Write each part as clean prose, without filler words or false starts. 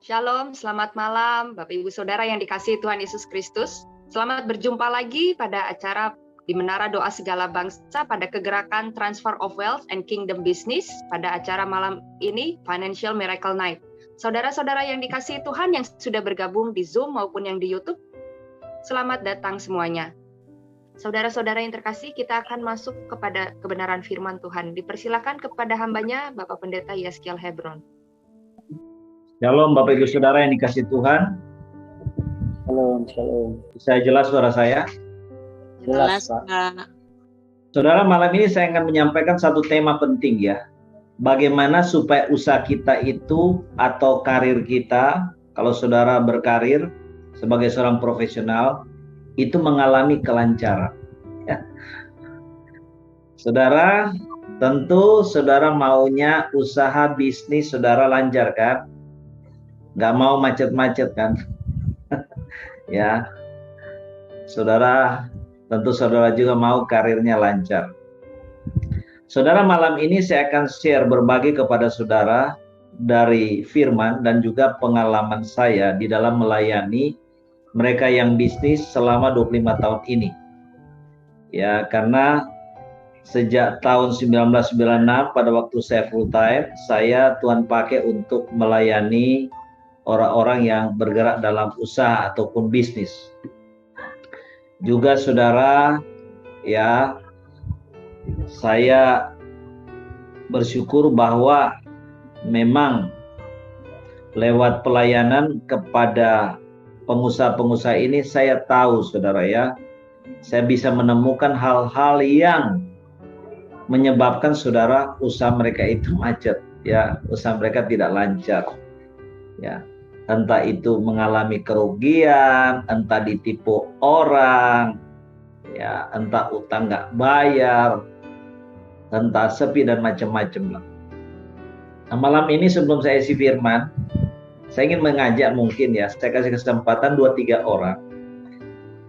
Shalom, selamat malam Bapak Ibu Saudara yang dikasihi Tuhan Yesus Kristus. Selamat berjumpa lagi pada acara di Menara Doa Segala Bangsa pada kegerakan Transfer of Wealth and Kingdom Business pada acara malam ini Financial Miracle Night. Saudara-saudara yang dikasihi Tuhan yang sudah bergabung di Zoom maupun yang di YouTube, selamat datang semuanya. Saudara-saudara yang terkasih, kita akan masuk kepada kebenaran firman Tuhan. Dipersilakan kepada hambanya Bapak Pendeta Yeskiel Hebron. Shalom Bapak Ibu Saudara yang dikasihi Tuhan. Shalom. Saya jelas suara saya? Jelas, Pak. Saudara, malam ini saya akan menyampaikan satu tema penting ya. Bagaimana supaya usaha kita itu atau karir kita, kalau saudara berkarir sebagai seorang profesional, itu mengalami kelancaran. Ya. Saudara, tentu saudara maunya usaha bisnis saudara lancar kan? Nggak mau macet-macet kan? Ya, saudara, tentu saudara juga mau karirnya lancar. Saudara, malam ini saya akan share berbagi kepada saudara dari firman dan juga pengalaman saya di dalam melayani mereka yang bisnis selama 25 tahun ini. Ya, karena sejak tahun 1996 pada waktu saya full time, saya Tuhan pakai untuk melayani orang-orang yang bergerak dalam usaha ataupun bisnis. Juga saudara, ya, saya bersyukur bahwa memang lewat pelayanan kepada pengusaha-pengusaha ini saya tahu saudara ya, saya bisa menemukan hal-hal yang menyebabkan saudara usaha mereka itu macet, ya, usaha mereka tidak lancar. Ya, entah itu mengalami kerugian, entah ditipu orang, ya, entah utang nggak bayar, entah sepi dan macam-macam lah. Nah, malam ini sebelum saya isi firman, saya ingin mengajak mungkin ya, saya kasih kesempatan 2-3 orang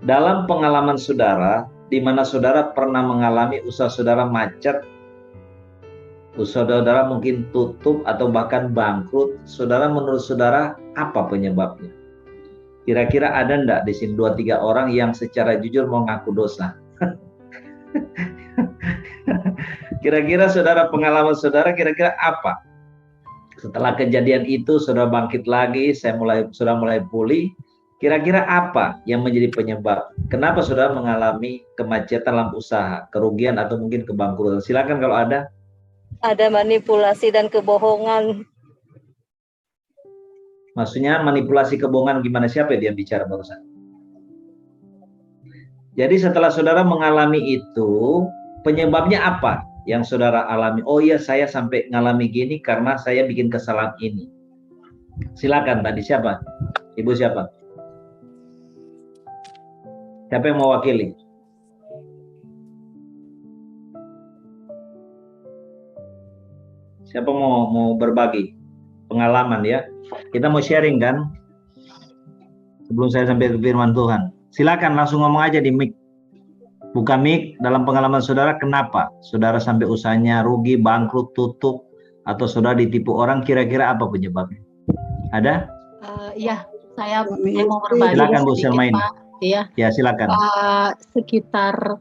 dalam pengalaman saudara, di mana saudara pernah mengalami usaha saudara macet, usaha saudara mungkin tutup atau bahkan bangkrut. Saudara, menurut saudara apa penyebabnya? Kira-kira ada enggak di sini 2-3 orang yang secara jujur mau ngaku dosa? Kira-kira saudara, pengalaman saudara kira-kira apa? Setelah kejadian itu saudara bangkit lagi, saudara mulai pulih. Kira-kira apa yang menjadi penyebab? Kenapa saudara mengalami kemacetan dalam usaha, kerugian atau mungkin kebangkrutan? Silakan kalau ada. Ada manipulasi dan kebohongan. Maksudnya manipulasi kebohongan gimana? Siapa yang dia bicara barusan? Jadi setelah saudara mengalami itu, penyebabnya apa yang saudara alami? Oh iya, saya sampai ngalami gini karena saya bikin kesalahan ini. Silakan tadi siapa? Ibu siapa? Siapa yang mewakili? Siapa mau berbagi pengalaman ya? Kita mau sharing kan? Sebelum saya sampai ke firman Tuhan. Silakan langsung ngomong aja di mic. Buka mic dalam pengalaman saudara, kenapa saudara sampai usahanya rugi, bangkrut, tutup, atau saudara ditipu orang, kira-kira apa penyebabnya? Ada? Iya, saya mau berbagi. Silakan Bu Selmain. Iya. Ya, silakan. Sekitar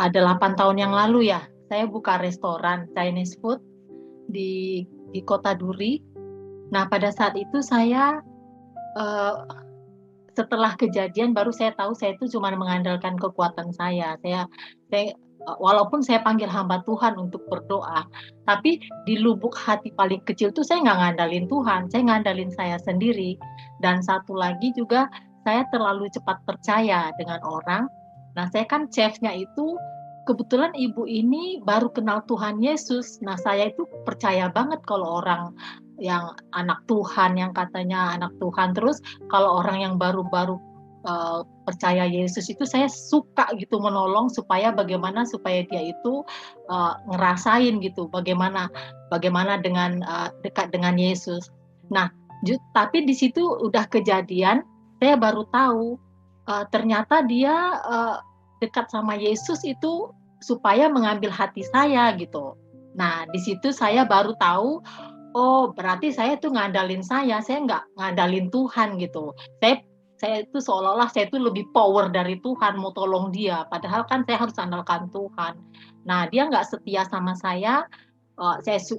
ada 8 tahun yang lalu ya, saya buka restoran Chinese food di Kota Duri. Nah, pada saat itu saya setelah kejadian baru saya tahu saya itu cuma mengandalkan kekuatan saya. Saya walaupun saya panggil hamba Tuhan untuk berdoa, tapi di lubuk hati paling kecil itu saya nggak ngandalin Tuhan, saya ngandalin saya sendiri. Dan satu lagi juga saya terlalu cepat percaya dengan orang. Nah, saya kan chefnya itu kebetulan ibu ini baru kenal Tuhan Yesus. Nah, saya itu percaya banget kalau orang yang anak Tuhan, yang katanya anak Tuhan. Terus kalau orang yang baru-baru percaya Yesus itu saya suka gitu menolong supaya dia itu ngerasain gitu bagaimana dengan dekat dengan Yesus. Nah, tapi di situ udah kejadian, saya baru tahu ternyata dia dekat sama Yesus itu supaya mengambil hati saya gitu. Nah, di situ saya baru tahu oh berarti saya tuh ngandalin saya nggak ngandalin Tuhan gitu. Saya itu seolah-olah saya itu lebih power dari Tuhan mau tolong dia, padahal kan saya harus andalkan Tuhan. Nah dia nggak setia sama saya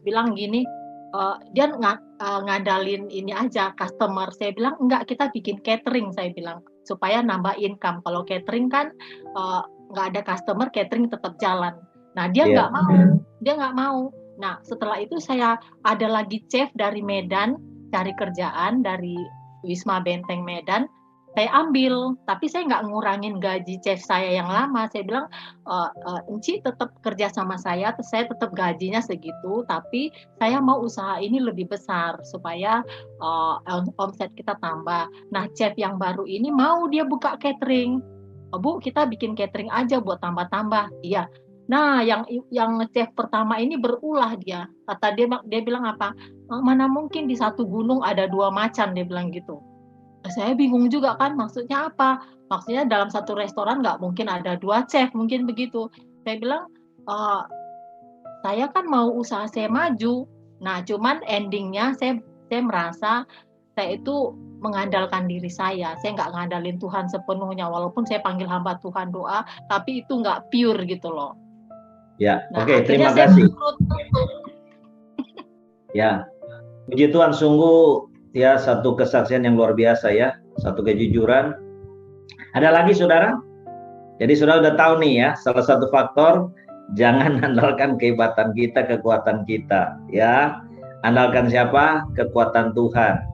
bilang gini, dia ngandalin ini aja customer. Saya bilang enggak, kita bikin catering, saya bilang supaya nambah income. Kalau catering kan nggak ada customer, catering tetap jalan. Nah dia nggak mau. Nah setelah itu saya ada lagi chef dari Medan cari kerjaan dari Wisma Benteng Medan, saya ambil, tapi saya nggak ngurangin gaji chef saya yang lama. Saya bilang, Enci tetap kerja sama saya tetap gajinya segitu, tapi saya mau usaha ini lebih besar supaya omset kita tambah. Nah, chef yang baru ini mau dia buka catering. Bu, kita bikin catering aja buat tambah-tambah. Iya. Nah, yang chef pertama ini berulah dia. Kata dia bilang apa? Mana mungkin di satu gunung ada 2 macan, dia bilang gitu. Saya bingung juga kan, maksudnya apa? Maksudnya dalam satu restoran nggak mungkin ada 2 chef, mungkin begitu. Saya bilang, saya kan mau usaha saya maju. Nah, cuman endingnya saya merasa saya itu mengandalkan diri saya nggak ngandalin Tuhan sepenuhnya, walaupun saya panggil hamba Tuhan doa, tapi itu nggak pure gitu loh. Ya, nah, oke, terima kasih. Ya, puji Tuhan, sungguh ya satu kesaksian yang luar biasa ya, satu kejujuran. Ada lagi saudara? Jadi saudara udah tahu nih ya, salah satu faktor jangan andalkan kehebatan kita, kekuatan kita ya. Andalkan siapa? Kekuatan Tuhan.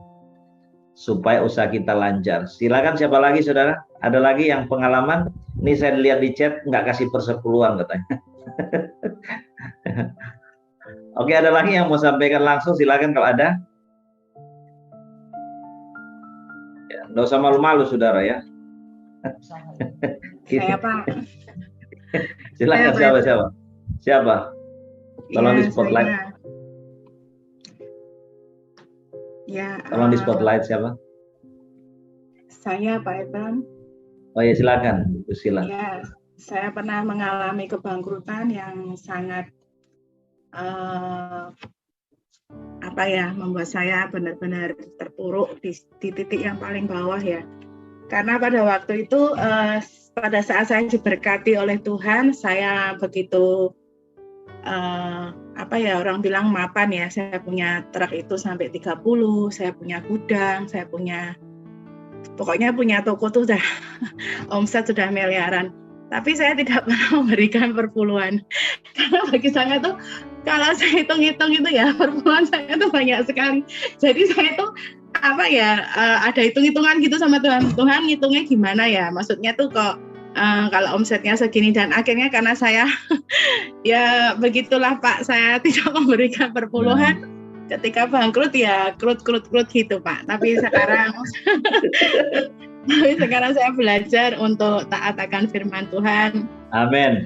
Supaya usaha kita lancar. Silakan, siapa lagi saudara? Ada lagi yang pengalaman? Ini saya lihat di chat nggak kasih persepuluhan katanya. Oke, ada lagi yang mau sampaikan langsung? Silakan kalau ada. Ya, nggak usah malu-malu saudara ya. Saya Pak. Silakan, siapa? Tolong di spotlight. Tolong di spotlight siapa? Saya Pak Evan. Oh ya, silakan Bu Sila. Ya, saya pernah mengalami kebangkrutan yang sangat membuat saya benar-benar terpuruk di titik yang paling bawah ya. Karena pada waktu itu pada saat saya diberkati oleh Tuhan, saya begitu orang bilang mapan ya. Saya punya truk itu sampai 30, saya punya gudang, pokoknya punya toko tuh udah omset sudah miliaran. Tapi saya tidak pernah memberikan perpuluhan. Karena bagi saya tuh kalau saya hitung-hitung itu ya perpuluhan saya tuh banyak sekali. Jadi saya tuh ada hitung-hitungan gitu sama Tuhan. Tuhan ngitungnya gimana ya? Maksudnya tuh kok kalau omsetnya segini, dan akhirnya karena saya ya begitulah Pak, saya tidak memberikan perpuluhan. Ketika bangkrut ya krut gitu Pak. Tapi sekarang saya belajar untuk taat akan firman Tuhan. Amin.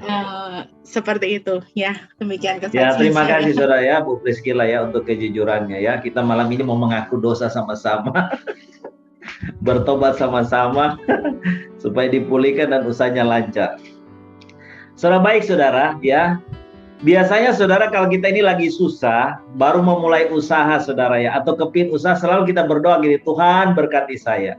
Seperti itu ya, demikian kesaksian. Ya, terima kasih saudara ya, Bu Priscilla ya untuk kejujurannya ya. Kita malam ini mau mengaku dosa sama-sama. Bertobat sama-sama supaya dipulihkan dan usahanya lancar. Saudara baik saudara ya. Biasanya saudara kalau kita ini lagi susah, baru memulai usaha saudara ya, atau kepingin usaha, selalu kita berdoa gini, Tuhan berkati saya.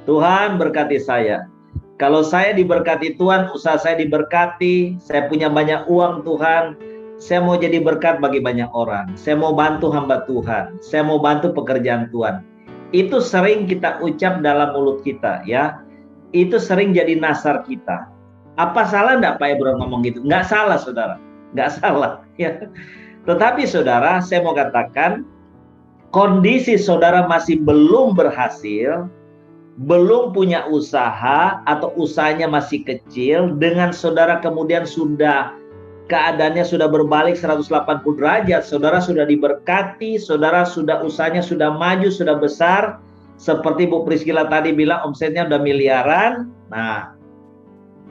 Tuhan berkati saya. Kalau saya diberkati Tuhan, usaha saya diberkati, saya punya banyak uang Tuhan, saya mau jadi berkat bagi banyak orang. Saya mau bantu hamba Tuhan, saya mau bantu pekerjaan Tuhan. Itu sering kita ucap dalam mulut kita ya. Itu sering jadi nasar kita. Apa salah enggak Pak Ebron ngomong gitu? Enggak salah saudara. Enggak salah ya. Tetapi saudara, saya mau katakan kondisi saudara masih belum berhasil, belum punya usaha atau usahanya masih kecil, dengan saudara kemudian sudah keadaannya sudah berbalik 180 derajat, saudara sudah diberkati, saudara sudah usahanya sudah maju, sudah besar, seperti Bu Priscilla tadi bilang omsetnya udah miliaran. Nah,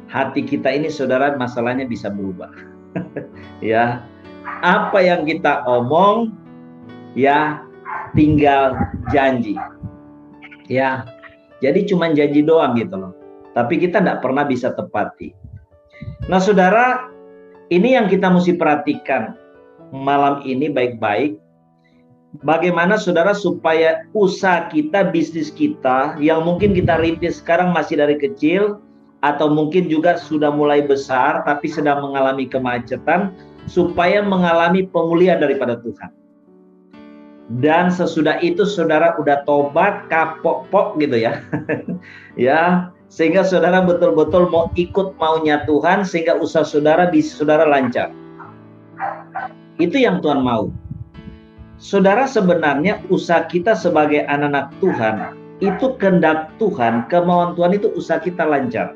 hati kita ini saudara masalahnya bisa berubah. Ya, apa yang kita omong ya tinggal janji. Ya, jadi cuma janji doang gitu loh. Tapi kita tidak pernah bisa tepati. Nah saudara, ini yang kita mesti perhatikan malam ini baik-baik. Bagaimana saudara supaya usaha kita, bisnis kita yang mungkin kita rintis sekarang masih dari kecil atau mungkin juga sudah mulai besar tapi sedang mengalami kemacetan, supaya mengalami pemulihan daripada Tuhan. Dan sesudah itu saudara udah tobat, kapok-pok gitu ya. Ya, sehingga saudara betul-betul mau ikut maunya Tuhan sehingga usaha saudara bisa saudara lancar. Itu yang Tuhan mau. Saudara, sebenarnya usaha kita sebagai anak-anak Tuhan, itu kehendak Tuhan, kemauan Tuhan itu usaha kita lancar.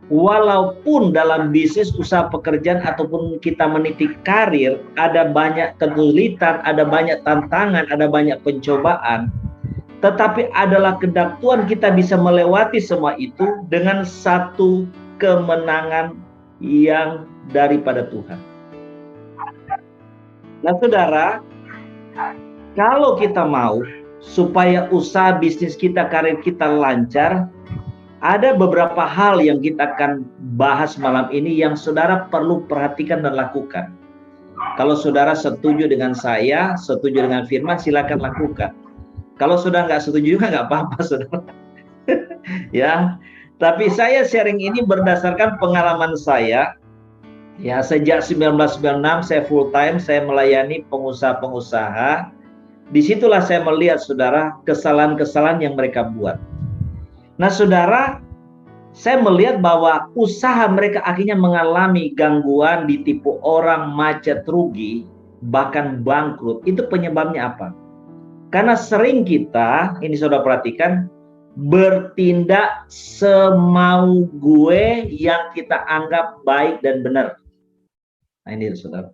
Walaupun dalam bisnis, usaha pekerjaan, ataupun kita meniti karir, ada banyak kesulitan, ada banyak tantangan, ada banyak pencobaan. Tetapi adalah kehendak Tuhan kita bisa melewati semua itu dengan satu kemenangan yang daripada Tuhan. Nah saudara, kalau kita mau supaya usaha bisnis kita, karir kita lancar, ada beberapa hal yang kita akan bahas malam ini yang saudara perlu perhatikan dan lakukan. Kalau saudara setuju dengan saya, setuju dengan firman, silakan lakukan. Kalau sudah nggak setuju juga nggak apa-apa saudara. Ya, tapi saya sharing ini berdasarkan pengalaman saya. Ya, sejak 1996 saya full time, saya melayani pengusaha-pengusaha. Disitulah saya melihat saudara kesalahan-kesalahan yang mereka buat. Nah saudara, saya melihat bahwa usaha mereka akhirnya mengalami gangguan, ditipu orang, macet, rugi, bahkan bangkrut. Itu penyebabnya apa? Karena sering kita, ini saudara perhatikan, bertindak semau gue yang kita anggap baik dan benar. Nah ini saudara,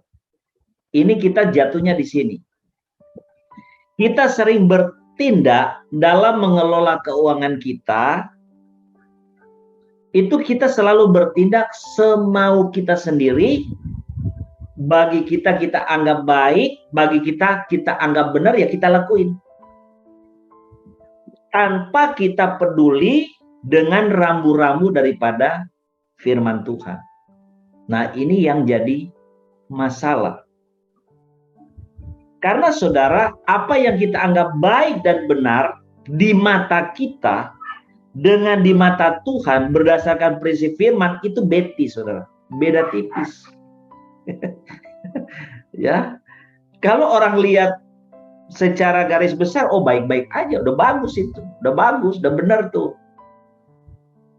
ini kita jatuhnya di sini. Kita sering bertindak dalam mengelola keuangan kita, itu kita selalu bertindak semau kita sendiri. Bagi kita anggap baik, bagi kita anggap benar, ya kita lakuin. Tanpa kita peduli dengan rambu-rambu daripada firman Tuhan. Nah ini yang jadi masalah. Karena saudara, apa yang kita anggap baik dan benar di mata kita dengan di mata Tuhan berdasarkan prinsip firman itu saudara, beda tipis. Ya, kalau orang lihat secara garis besar, oh baik-baik aja, udah bagus itu, udah bagus, udah benar tuh.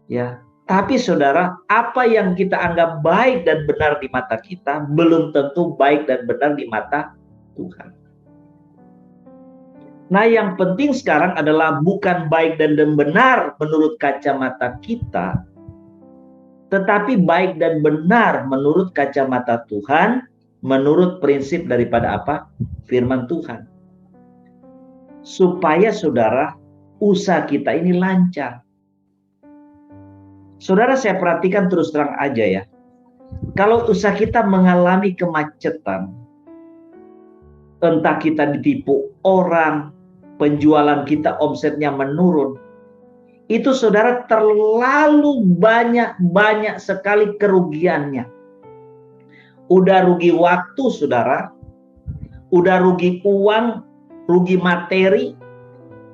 Ya, tapi saudara, apa yang kita anggap baik dan benar di mata kita belum tentu baik dan benar di mata Tuhan. Nah, yang penting sekarang adalah bukan baik dan benar menurut kacamata kita, tetapi baik dan benar menurut kacamata Tuhan, menurut prinsip daripada apa? Firman Tuhan. Supaya saudara, usaha kita ini lancar. Saudara, saya perhatikan terus terang aja ya. Kalau usaha kita mengalami kemacetan, entah kita ditipu orang, penjualan kita omsetnya menurun, itu saudara terlalu banyak sekali kerugiannya. Udah rugi waktu saudara, udah rugi uang, rugi materi,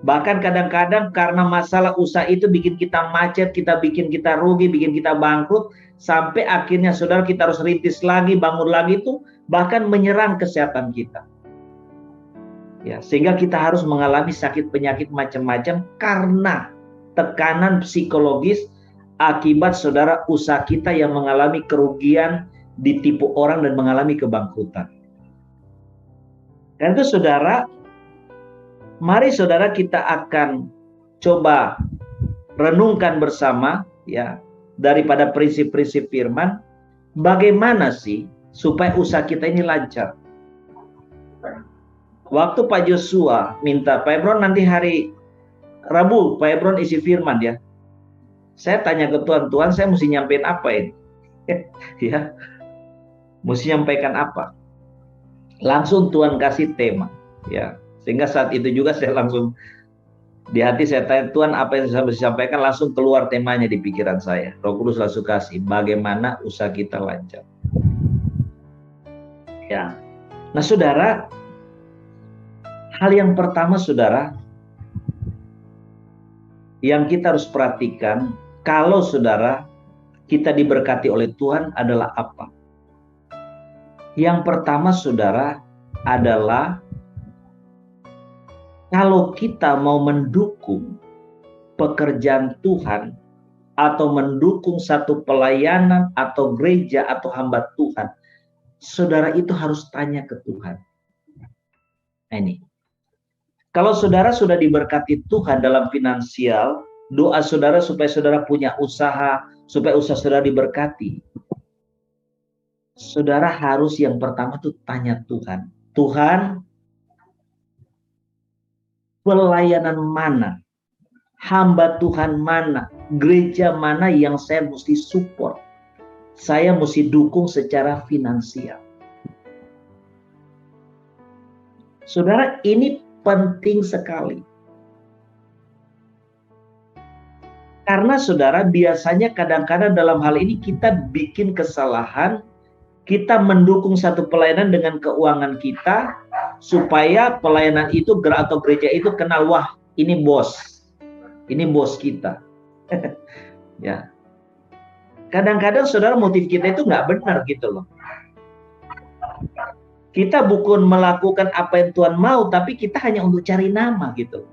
bahkan kadang-kadang karena masalah usaha itu bikin kita macet, bikin kita rugi, bikin kita bangkrut, sampai akhirnya saudara kita harus rintis lagi, bangun lagi itu, bahkan menyerang kesehatan kita. Ya, sehingga kita harus mengalami sakit penyakit macam-macam karena tekanan psikologis akibat saudara usaha kita yang mengalami kerugian, ditipu orang dan mengalami kebangkrutan. Dan itu saudara, mari saudara kita akan coba renungkan bersama ya daripada prinsip-prinsip firman, bagaimana sih supaya usaha kita ini lancar. Waktu Pak Joshua minta, Pak Ebron nanti hari Rabu, Pak Ebron isi firman ya. Saya tanya ke Tuhan, Tuhan saya mesti nyampein apa ini? Ya, mesti nyampaikan apa? Langsung Tuhan kasih tema, ya. Sehingga saat itu juga saya langsung di hati saya tanya, Tuhan apa yang saya mesti sampaikan, langsung keluar temanya di pikiran saya. Roh Kudus langsung kasih, bagaimana usaha kita lancar. Ya, nah saudara, Hal yang pertama, saudara, yang kita harus perhatikan, kalau saudara kita diberkati oleh Tuhan adalah apa? Yang pertama, saudara, adalah kalau kita mau mendukung pekerjaan Tuhan atau mendukung satu pelayanan atau gereja atau hamba Tuhan, saudara itu harus tanya ke Tuhan. Nah, ini. Kalau saudara sudah diberkati Tuhan dalam finansial, doa saudara supaya saudara punya usaha, supaya usaha saudara diberkati. Saudara harus yang pertama tuh tanya Tuhan. Tuhan, pelayanan mana? Hamba Tuhan mana? Gereja mana yang saya mesti support? Saya mesti dukung secara finansial. Saudara, ini penting sekali. Karena saudara, biasanya kadang-kadang dalam hal ini kita bikin kesalahan, kita mendukung satu pelayanan dengan keuangan kita, supaya pelayanan itu atau gereja itu kenal, wah ini bos kita. Ya. Kadang-kadang saudara, motif kita itu nggak benar gitu loh. Kita bukan melakukan apa yang Tuhan mau, tapi kita hanya untuk cari nama gitu.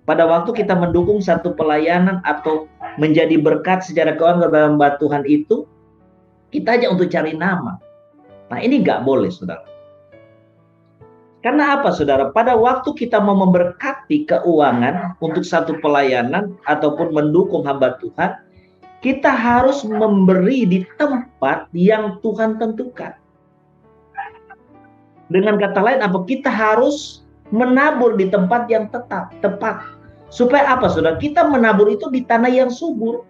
Pada waktu kita mendukung satu pelayanan atau menjadi berkat secara keuangan dalam hamba Tuhan itu, kita hanya untuk cari nama. Nah, ini nggak boleh, saudara. Karena apa, saudara? Pada waktu kita mau memberkati keuangan untuk satu pelayanan ataupun mendukung hamba Tuhan, kita harus memberi di tempat yang Tuhan tentukan. Dengan kata lain, apa? Kita harus menabur di tempat yang tepat. Supaya apa, saudara? Kita menabur itu di tanah yang subur.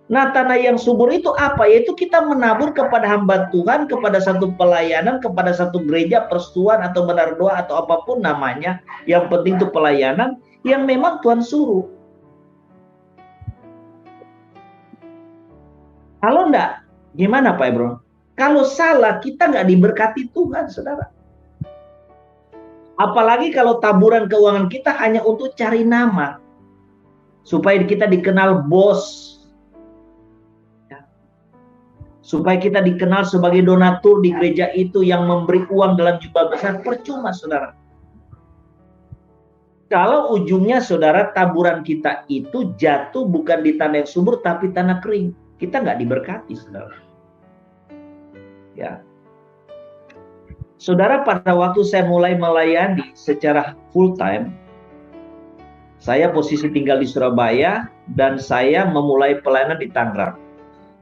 Nah, tanah yang subur itu apa? Yaitu kita menabur kepada hamba Tuhan, kepada satu pelayanan, kepada satu gereja, persekutuan, atau menara doa, atau apapun namanya. Yang penting itu pelayanan yang memang Tuhan suruh. Kalau enggak, gimana Pak Ebron? Kalau salah, kita nggak diberkati Tuhan, saudara. Apalagi kalau taburan keuangan kita hanya untuk cari nama. Supaya kita dikenal bos. Supaya kita dikenal sebagai donatur di gereja itu yang memberi uang dalam jumlah besar. Percuma, saudara. Kalau ujungnya, saudara, taburan kita itu jatuh bukan di tanah yang subur, tapi tanah kering. Kita nggak diberkati, saudara. Ya, saudara, pada waktu saya mulai melayani secara full time, saya posisi tinggal di Surabaya dan saya memulai pelayanan di Tangerang.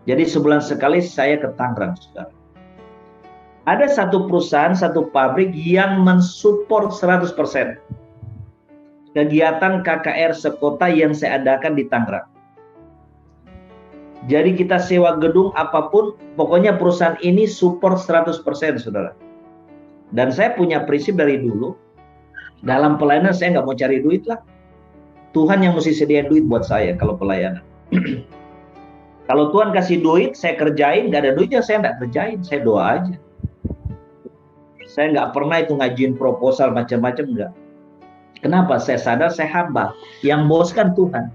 Jadi sebulan sekali saya ke Tangerang, saudara. Ada satu perusahaan, satu pabrik yang mensupport 100% kegiatan KKR sekota yang saya adakan di Tangerang. Jadi kita sewa gedung apapun, pokoknya perusahaan ini support 100%, saudara. Dan saya punya prinsip dari dulu, dalam pelayanan saya nggak mau cari duit lah. Tuhan yang mesti sediain duit buat saya kalau pelayanan. Kalau Tuhan kasih duit, saya kerjain, nggak ada duitnya saya nggak kerjain, saya doa aja. Saya nggak pernah itu ngajuin proposal macam-macam, nggak. Kenapa? Saya sadar saya hamba, yang bos kan Tuhan.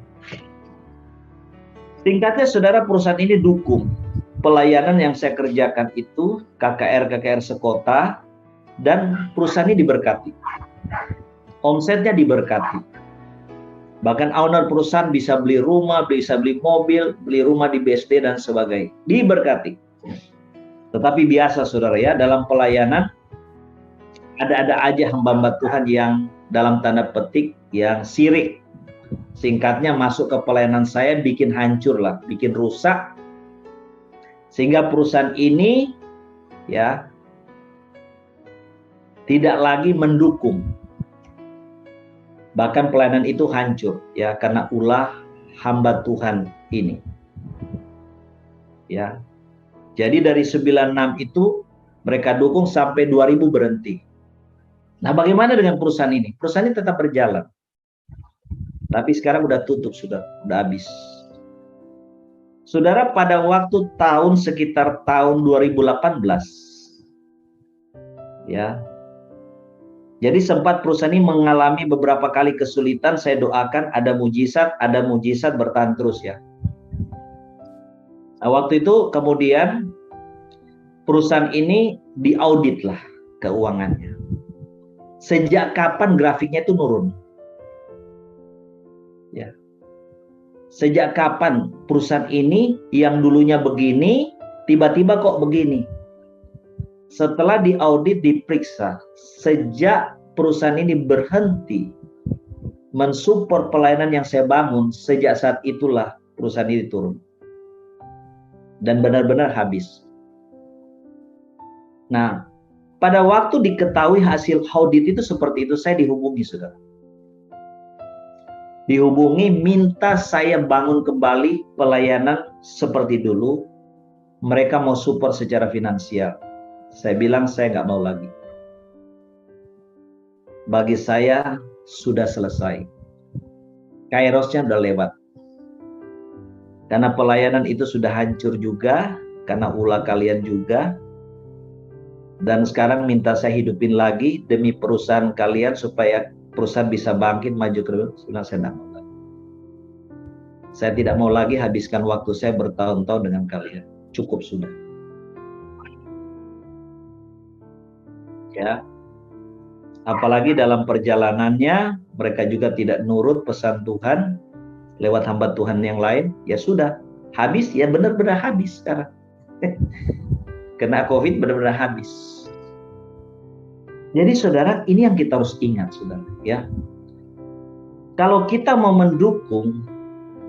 Singkatnya, saudara, perusahaan ini dukung pelayanan yang saya kerjakan itu, KKR sekota, dan perusahaan ini diberkati. Omsetnya diberkati. Bahkan owner perusahaan bisa beli rumah, bisa beli mobil, beli rumah di BSD dan sebagainya. Diberkati. Tetapi biasa, saudara, ya, dalam pelayanan ada aja hamba-hamba Tuhan yang dalam tanda petik yang sirik. Singkatnya, masuk ke pelayanan saya, bikin hancur lah, bikin rusak. Sehingga perusahaan ini ya tidak lagi mendukung. Bahkan pelayanan itu hancur ya karena ulah hamba Tuhan ini. Ya. Jadi dari 96 itu mereka dukung sampai 2000 berhenti. Nah, bagaimana dengan perusahaan ini? Perusahaan ini tetap berjalan. Tapi sekarang udah tutup, sudah habis. Saudara, pada waktu sekitar tahun 2018, ya, Jadi sempat perusahaan ini mengalami beberapa kali kesulitan, saya doakan ada mujizat bertahan terus ya. Nah, waktu itu kemudian perusahaan ini diaudit lah keuangannya. Sejak kapan grafiknya itu nurun? Ya. Sejak kapan perusahaan ini yang dulunya begini, tiba-tiba kok begini? Setelah diaudit, diperiksa, sejak perusahaan ini berhenti mensupport pelayanan yang saya bangun, sejak saat itulah perusahaan ini turun. Dan benar-benar habis. Nah, pada waktu diketahui hasil audit itu seperti itu, saya dihubungi, saudara. Dihubungi, minta saya bangun kembali pelayanan seperti dulu. Mereka mau support secara finansial. Saya bilang saya nggak mau lagi. Bagi saya sudah selesai. Kairosnya udah lewat. Karena pelayanan itu sudah hancur juga, karena ulah kalian juga. Dan sekarang minta saya hidupin lagi demi perusahaan kalian supaya perusahaan bisa bangkit maju ke depan. Sudah saya tidak mau lagi. Saya tidak mau lagi habiskan waktu saya bertahun-tahun dengan kalian. Cukup sudah. Ya, apalagi dalam perjalanannya mereka juga tidak nurut pesan Tuhan lewat hamba Tuhan yang lain. Ya sudah, habis ya, benar-benar habis sekarang. Kena COVID benar-benar habis. Jadi saudara, ini yang kita harus ingat, saudara, ya. Kalau kita mau mendukung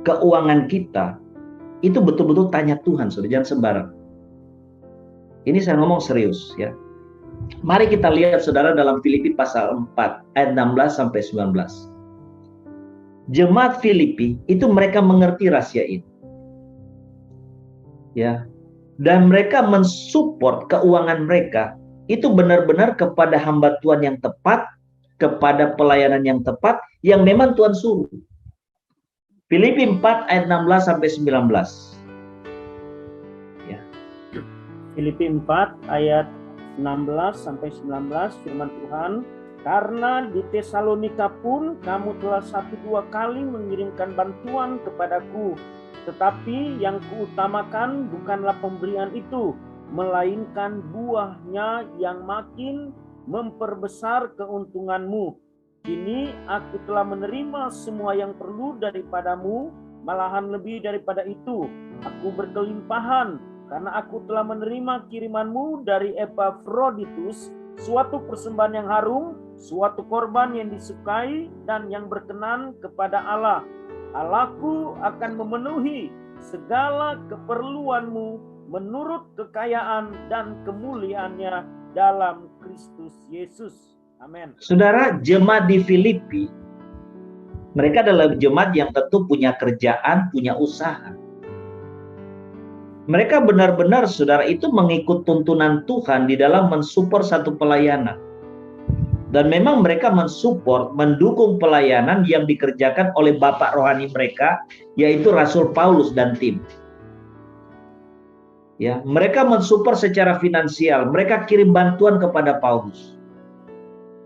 keuangan kita, itu betul-betul tanya Tuhan, saudara, jangan sembarang. Ini saya ngomong serius, ya. Mari kita lihat saudara dalam Filipi pasal 4 ayat 16 sampai 19. Jemaat Filipi itu mereka mengerti rahasia ini. Ya. Dan mereka mensupport keuangan mereka itu benar-benar kepada hamba Tuhan yang tepat, kepada pelayanan yang tepat yang memang Tuhan suruh. Filipi 4 ayat 16 sampai 19. Ya. Filipi 4 ayat 16 sampai 19 firman Tuhan, karena di Tesalonika pun kamu telah 1-2 kali mengirimkan bantuan kepadaku, tetapi yang kuutamakan bukanlah pemberian itu, melainkan buahnya yang makin memperbesar keuntunganmu. Kini aku telah menerima semua yang perlu daripadamu, malahan lebih daripada itu. Aku berkelimpahan, karena aku telah menerima kirimanmu dari Epafroditus, suatu persembahan yang harum, suatu korban yang disukai dan yang berkenan kepada Allah. Allahku akan memenuhi segala keperluanmu menurut kekayaan dan kemuliaannya dalam Kristus Yesus. Amin. Saudara, jemaat di Filipi, mereka adalah jemaat yang tentu punya kerjaan, punya usaha. Mereka benar-benar, saudara, itu mengikut tuntunan Tuhan di dalam mensupport satu pelayanan. Dan memang mereka mensupport, mendukung pelayanan yang dikerjakan oleh bapak rohani mereka, yaitu Rasul Paulus dan tim. Ya, mereka mensupport secara finansial, mereka kirim bantuan kepada Paulus.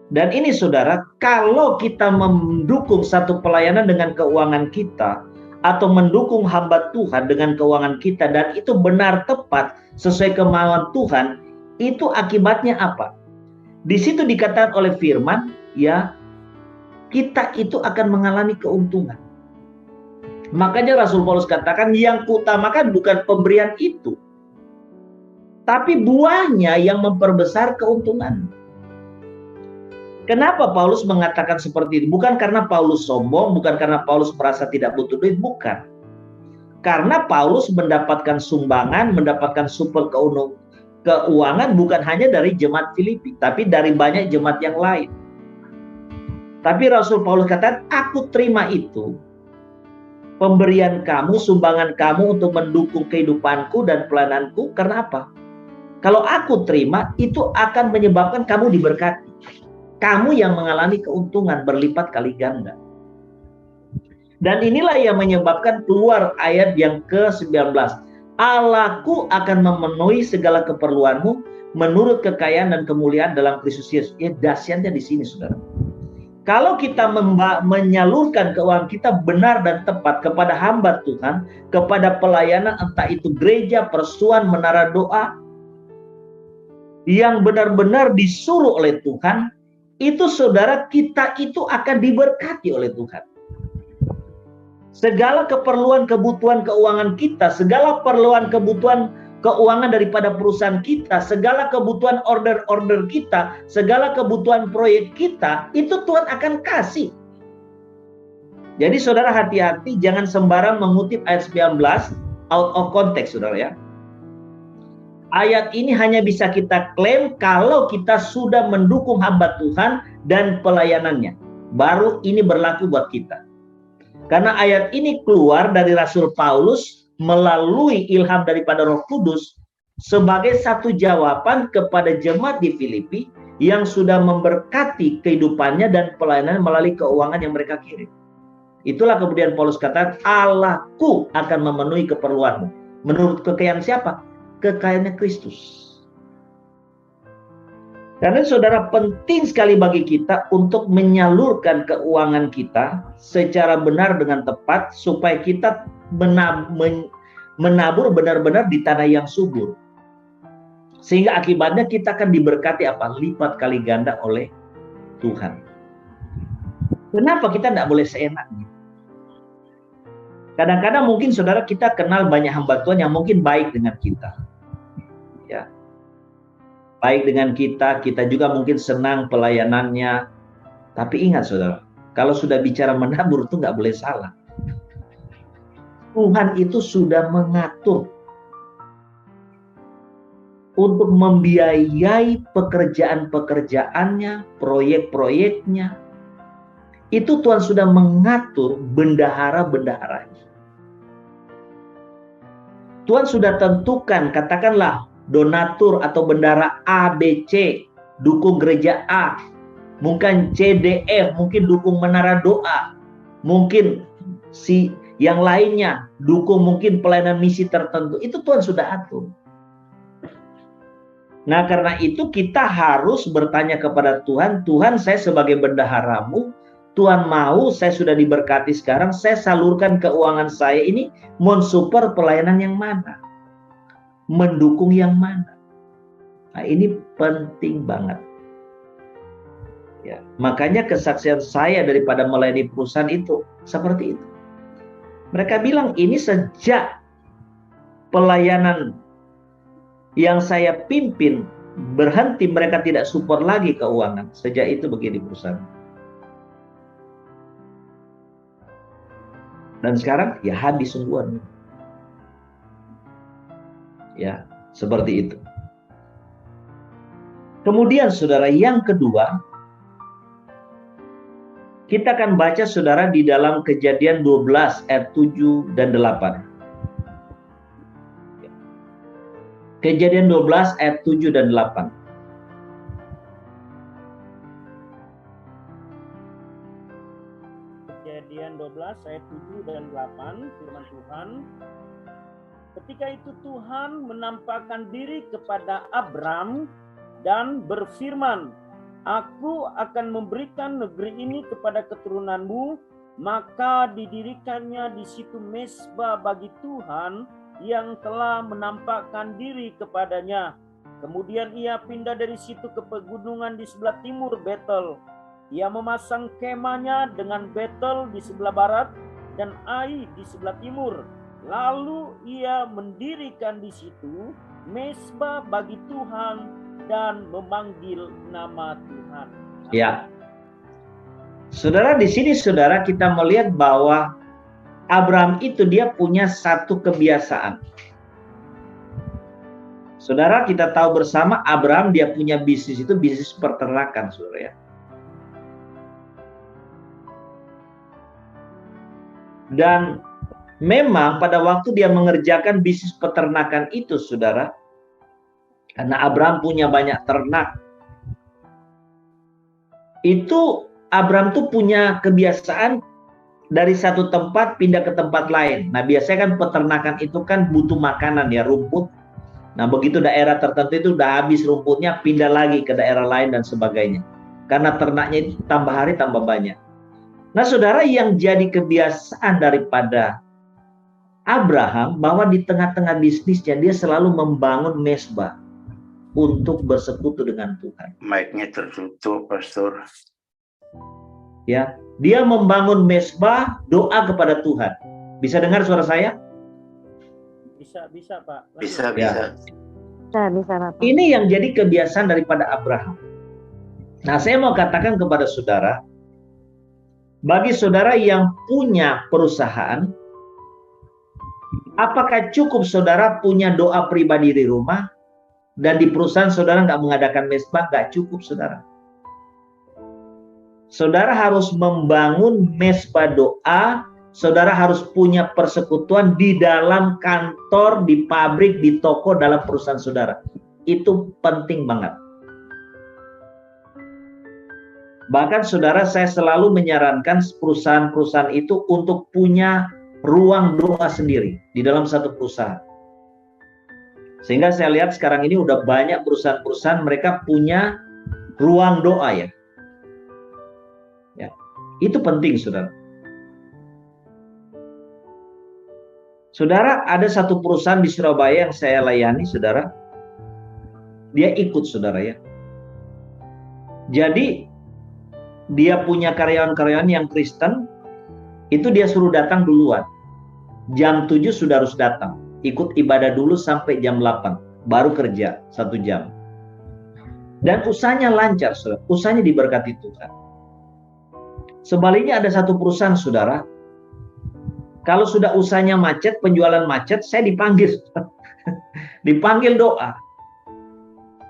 Dan ini saudara, kalau kita mendukung satu pelayanan dengan keuangan kita, atau mendukung hamba Tuhan dengan keuangan kita, dan itu benar tepat sesuai kemauan Tuhan, itu akibatnya apa? Di situ dikatakan oleh firman, ya, kita itu akan mengalami keuntungan. Makanya Rasul Paulus katakan, yang kuutamakan bukan pemberian itu, tapi buahnya yang memperbesar keuntungan. Kenapa Paulus mengatakan seperti itu? Bukan karena Paulus sombong, bukan karena Paulus merasa tidak butuh duit, bukan. Karena Paulus mendapatkan sumbangan, mendapatkan support keuangan bukan hanya dari jemaat Filipi, tapi dari banyak jemaat yang lain. Tapi Rasul Paulus katakan, aku terima itu. Pemberian kamu, sumbangan kamu untuk mendukung kehidupanku dan pelayananku, karena apa? Kalau aku terima, itu akan menyebabkan kamu diberkati. Kamu yang mengalami keuntungan berlipat kali ganda. Dan inilah yang menyebabkan keluar ayat yang ke-19. Allahku akan memenuhi segala keperluanmu menurut kekayaan dan kemuliaan dalam Kristus Yesus. Ya, dahsyatnya di sini, saudara. Kalau kita menyalurkan keuangan kita benar dan tepat kepada hamba Tuhan, kepada pelayanan, entah itu gereja, persuan, menara doa, yang benar-benar disuruh oleh Tuhan, itu saudara, kita itu akan diberkati oleh Tuhan. Segala keperluan kebutuhan keuangan kita, segala keperluan kebutuhan keuangan daripada perusahaan kita, segala kebutuhan order-order kita, segala kebutuhan proyek kita, itu Tuhan akan kasih. Jadi saudara hati-hati, jangan sembarang mengutip ayat 19 out of context, saudara ya. Ayat ini hanya bisa kita klaim kalau kita sudah mendukung hamba Tuhan dan pelayanannya. Baru ini berlaku buat kita. Karena ayat ini keluar dari Rasul Paulus melalui ilham daripada Roh Kudus sebagai satu jawaban kepada jemaat di Filipi yang sudah memberkati kehidupannya dan pelayanan melalui keuangan yang mereka kirim. Itulah kemudian Paulus katakan, Allahku akan memenuhi keperluanmu. Menurut kekayaan siapa? Kekayaannya Kristus. Karena saudara, penting sekali bagi kita untuk menyalurkan keuangan kita secara benar dengan tepat supaya kita menabur benar-benar di tanah yang subur. Sehingga akibatnya kita akan diberkati apa? Lipat kali ganda oleh Tuhan. Kenapa kita tidak boleh seenaknya? Kadang-kadang mungkin saudara kita kenal banyak hamba Tuhan yang mungkin baik dengan kita. Ya. Baik dengan kita, kita juga mungkin senang pelayanannya. Tapi ingat saudara, kalau sudah bicara menabur itu nggak boleh salah. Tuhan itu sudah mengatur untuk membiayai pekerjaan-pekerjaannya, proyek-proyeknya. Itu Tuhan sudah mengatur bendahara-bendaharanya. Tuhan sudah tentukan, katakanlah donatur atau bendahara A, B, C, dukung gereja A, mungkin C, D, F, mungkin dukung menara doa, mungkin si yang lainnya dukung mungkin pelayanan misi tertentu. Itu Tuhan sudah atur. Nah, karena itu kita harus bertanya kepada Tuhan, Tuhan, saya sebagai bendaharamu, Tuhan mau saya sudah diberkati sekarang, saya salurkan keuangan saya ini mensupport pelayanan yang mana? Mendukung yang mana? Nah, ini penting banget. Ya, makanya kesaksian saya daripada melayani perusahaan itu seperti itu. Mereka bilang ini sejak pelayanan yang saya pimpin berhenti, mereka tidak support lagi keuangan. Sejak itu begini perusahaan. Dan sekarang ya habis sungguhan. Ya, seperti itu. Kemudian saudara, yang kedua, kita akan baca saudara di dalam Kejadian 12 ayat 7 dan 8. Kejadian 12 ayat 7 dan 8. Kejadian 12 ayat 7 dan 8, firman Tuhan. Ketika itu Tuhan menampakkan diri kepada Abram dan berfirman, Aku akan memberikan negeri ini kepada keturunanmu, maka didirikannya di situ mezbah bagi Tuhan yang telah menampakkan diri kepadanya. Kemudian ia pindah dari situ ke pegunungan di sebelah timur Betel. Ia memasang kemahnya dengan Betel di sebelah barat dan Ai di sebelah timur. Lalu ia mendirikan di situ mezbah bagi Tuhan dan memanggil nama Tuhan. Ya. Saudara, di sini saudara kita melihat bahwa Abraham itu dia punya satu kebiasaan. Saudara, kita tahu bersama Abraham dia punya bisnis itu bisnis peternakan, saudara ya. Dan memang pada waktu dia mengerjakan bisnis peternakan itu, saudara, karena Abraham punya banyak ternak, itu Abraham tuh punya kebiasaan dari satu tempat pindah ke tempat lain. Nah, biasanya kan peternakan itu kan butuh makanan ya, rumput. Nah, begitu daerah tertentu itu udah habis rumputnya, pindah lagi ke daerah lain dan sebagainya. Karena ternaknya itu tambah hari tambah banyak. Nah, saudara, yang jadi kebiasaan daripada Abraham bahwa di tengah-tengah bisnisnya dia selalu membangun mezbah untuk bersekutu dengan Tuhan. Mic-nya tertutup, Pastor. Ya, dia membangun mezbah doa kepada Tuhan. Bisa dengar suara saya? Bisa Pak. Lanjut. Bisa. Bisa Bapak. Ini yang jadi kebiasaan daripada Abraham. Nah, saya mau katakan kepada saudara, bagi saudara yang punya perusahaan, apakah cukup saudara punya doa pribadi di rumah dan di perusahaan saudara nggak mengadakan mezbah? Nggak cukup, saudara. Saudara harus membangun mezbah doa. Saudara harus punya persekutuan di dalam kantor, di pabrik, di toko, dalam perusahaan saudara. Itu penting banget. Bahkan saudara, saya selalu menyarankan perusahaan-perusahaan itu untuk punya ruang doa sendiri di dalam satu perusahaan. Sehingga saya lihat sekarang ini udah banyak perusahaan-perusahaan mereka punya ruang doa ya. Itu penting, saudara. Saudara, ada satu perusahaan di Surabaya yang saya layani, saudara. Dia ikut, saudara ya. Jadi, dia punya karyawan-karyawan yang Kristen, itu dia suruh datang duluan. Jam 7 sudah harus datang. Ikut ibadah dulu sampai jam 8. Baru kerja 1 jam. Dan usahanya lancar, saudara. Usahanya diberkati Tuhan. Sebaliknya ada satu perusahaan, saudara. Kalau sudah usahanya macet, penjualan macet, saya dipanggil. Dipanggil doa.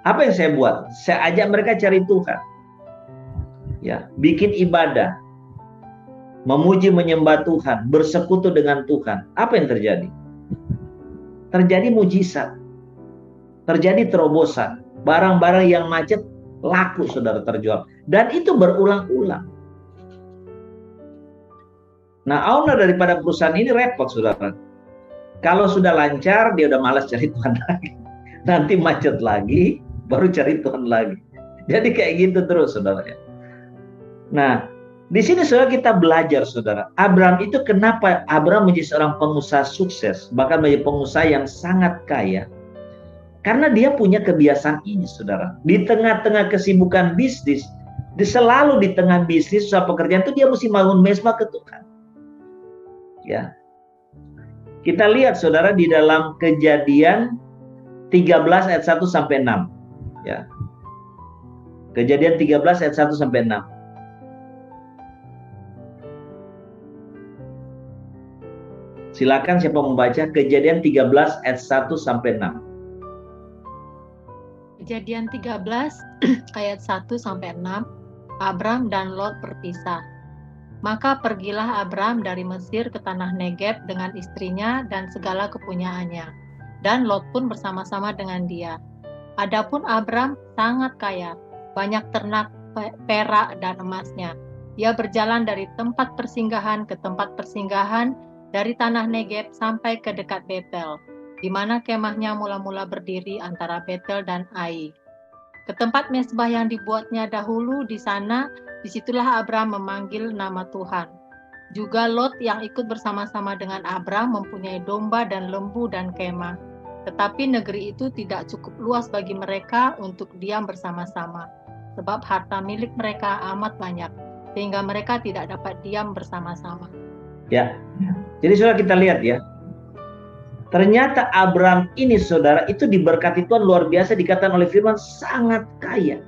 Apa yang saya buat? Saya ajak mereka cari Tuhan. Ya, bikin ibadah. Memuji, menyembah Tuhan. Bersekutu dengan Tuhan. Apa yang terjadi? Terjadi mujizat. Terjadi terobosan. Barang-barang yang macet laku, saudara, terjual. Dan itu berulang-ulang. Nah, owner daripada perusahaan ini repot, saudara. Kalau sudah lancar, dia udah malas cari Tuhan lagi. Nanti macet lagi, baru cari Tuhan lagi. Jadi kayak gitu terus, saudara. Nah, di sini saudara kita belajar, saudara. Abraham itu kenapa Abraham menjadi seorang pengusaha sukses, bahkan menjadi pengusaha yang sangat kaya. Karena dia punya kebiasaan ini, saudara. Di tengah-tengah kesibukan bisnis, selalu di tengah bisnis, usaha pekerjaan itu dia mesti bangun mezbah ke Tuhan. Ya, kita lihat saudara di dalam Kejadian 13 ayat 1 sampai 6. Ya, Kejadian 13 ayat 1 sampai 6. Silakan siapa membaca Kejadian 13 ayat 1 sampai 6. Kejadian 13 ayat 1 sampai 6. Abram dan Lot berpisah. Maka pergilah Abram dari Mesir ke tanah Negeb dengan istrinya dan segala kepunyaannya. Dan Lot pun bersama-sama dengan dia. Adapun Abram sangat kaya, banyak ternak, perak dan emasnya. Ia berjalan dari tempat persinggahan ke tempat persinggahan, dari tanah Negeb sampai ke dekat Betel, di mana kemahnya mula-mula berdiri antara Betel dan Ai. Ke tempat mezbah yang dibuatnya dahulu di sana, disitulah Abram memanggil nama Tuhan. Juga Lot yang ikut bersama-sama dengan Abram mempunyai domba dan lembu dan kemah. Tetapi negeri itu tidak cukup luas bagi mereka untuk diam bersama-sama, sebab harta milik mereka amat banyak, sehingga mereka tidak dapat diam bersama-sama. Ya, jadi saudara kita lihat ya. Ternyata Abram ini, saudara, itu diberkati Tuhan luar biasa, dikatakan oleh firman sangat kaya.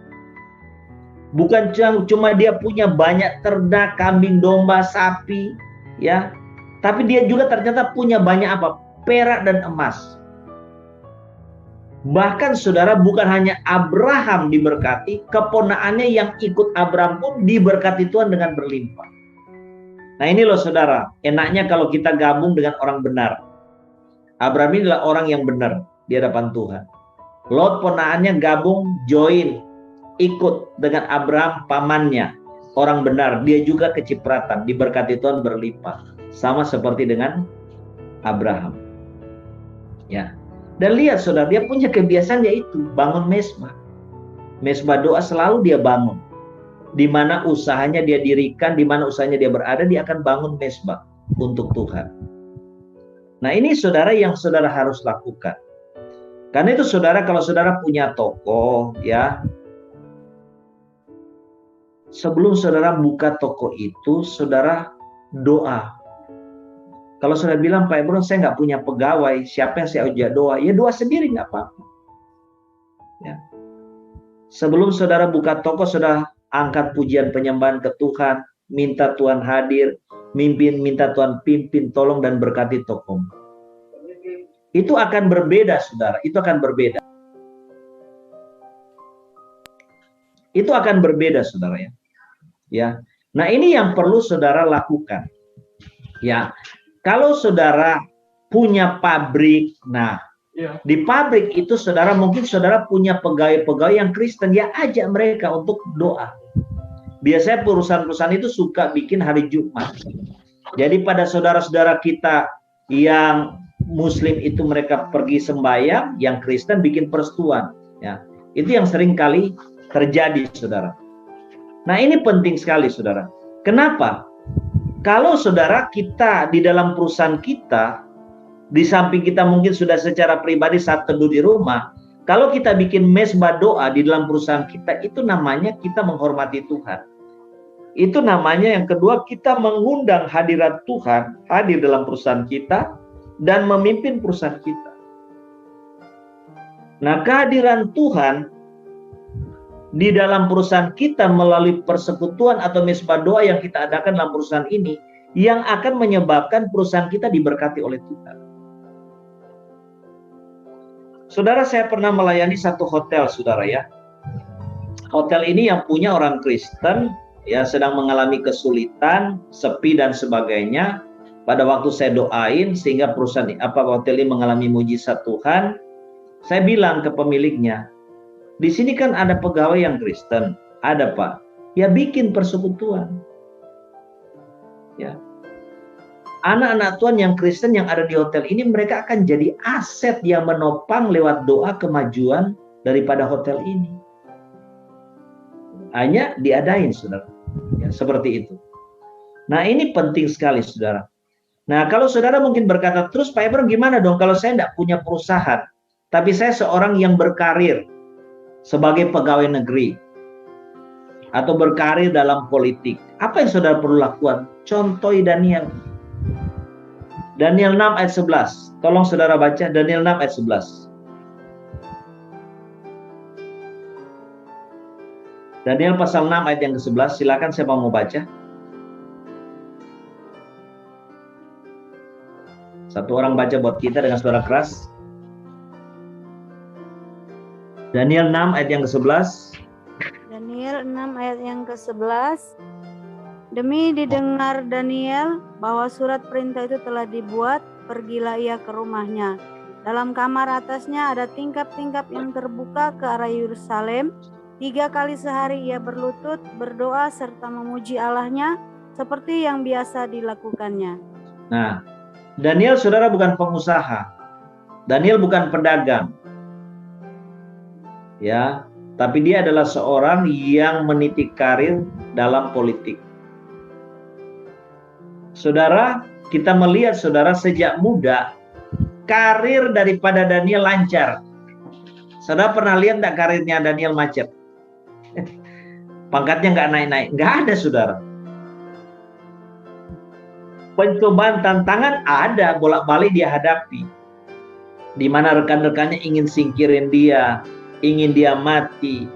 Bukan cuma dia punya banyak ternak, kambing, domba, sapi, ya. Tapi dia juga ternyata punya banyak apa? Perak dan emas. Bahkan saudara, bukan hanya Abraham diberkati, keponakannya yang ikut Abraham pun diberkati Tuhan dengan berlimpah. Nah ini loh saudara, enaknya kalau kita gabung dengan orang benar. Abraham ini adalah orang yang benar di hadapan Tuhan. Lot ponakannya gabung, join, ikut dengan Abraham pamannya. orang benar, dia juga kecipratan, diberkati Tuhan berlimpah. Sama seperti dengan Abraham. Ya. Dan lihat saudara, dia punya kebiasaan yaitu bangun mezbah. Mezbah doa selalu dia bangun. Di mana usahanya dia dirikan, di mana usahanya dia berada, dia akan bangun mezbah untuk Tuhan. Nah, ini saudara yang saudara harus lakukan. Karena itu saudara, kalau saudara punya toko, ya, sebelum saudara buka toko itu, saudara doa. Kalau saudara bilang, Pak Ebron, saya nggak punya pegawai, siapa yang saya ajak doa? Ya doa sendiri, nggak apa-apa. Ya. Sebelum saudara buka toko, saudara angkat pujian penyembahan ke Tuhan, minta Tuhan hadir, minta Tuhan pimpin, tolong dan berkati toko. Itu akan berbeda, saudara. Itu akan berbeda. Itu akan berbeda, saudara, ya. Ya. Nah, ini yang perlu saudara lakukan. Ya. Kalau saudara punya pabrik, nah, di pabrik itu saudara mungkin saudara punya pegawai-pegawai yang Kristen, ya ajak mereka untuk doa. Biasanya perusahaan-perusahaan itu suka bikin hari Jumat. Jadi pada saudara-saudara kita yang Muslim itu mereka pergi sembahyang, yang Kristen bikin persetuan. Ya, itu yang sering kali terjadi, saudara. Nah, ini penting sekali, saudara. Kenapa? Kalau saudara kita di dalam perusahaan kita, di samping kita mungkin sudah secara pribadi saat teduh di rumah, kalau kita bikin mezbah doa di dalam perusahaan kita, itu namanya kita menghormati Tuhan. Itu namanya yang kedua, kita mengundang hadirat Tuhan hadir dalam perusahaan kita dan memimpin perusahaan kita. Nah, kehadiran Tuhan di dalam perusahaan kita melalui persekutuan atau mezbah doa yang kita adakan dalam perusahaan ini, yang akan menyebabkan perusahaan kita diberkati oleh Tuhan. Saudara, saya pernah melayani satu hotel, saudara, ya. Hotel ini yang punya orang Kristen, ya, sedang mengalami kesulitan, sepi dan sebagainya. Pada waktu saya doain sehingga perusahaan hotel ini mengalami mujizat Tuhan, saya bilang ke pemiliknya, di sini kan ada pegawai yang Kristen, ada Pak, ya bikin persekutuan. Ya, anak-anak Tuhan yang Kristen yang ada di hotel ini, mereka akan jadi aset yang menopang lewat doa kemajuan daripada hotel ini. Hanya diadain, saudara. Ya, seperti itu. Nah, ini penting sekali, saudara. Nah, kalau saudara mungkin berkata, terus Pak Ebron gimana dong kalau saya tidak punya perusahaan, tapi saya seorang yang berkarir sebagai pegawai negeri atau berkarir dalam politik. Apa yang saudara perlu lakukan? Contohi Daniel. Daniel 6 ayat 11. Tolong saudara baca Daniel 6 ayat 11. Daniel pasal 6 ayat yang ke-11. Silakan siapa mau baca. Satu orang baca buat kita dengan suara keras. Daniel 6 ayat yang ke-11. Daniel 6 ayat yang ke-11. Demi didengar Daniel bahwa surat perintah itu telah dibuat, pergilah ia ke rumahnya. Dalam kamar atasnya ada tingkap-tingkap yang terbuka ke arah Yerusalem. 3 kali sehari ia berlutut, berdoa serta memuji Allahnya seperti yang biasa dilakukannya. Nah, Daniel saudara bukan pengusaha. Daniel bukan pedagang. Ya, tapi dia adalah seorang yang meniti karir dalam politik. Saudara, kita melihat saudara sejak muda karir daripada Daniel lancar. Saudara pernah lihat enggak karirnya Daniel macet? Pangkatnya enggak naik-naik, enggak ada, saudara. Pencobaan tantangan ada, bolak-balik dia hadapi. Di mana rekan-rekannya ingin singkirin dia, ingin dia mati.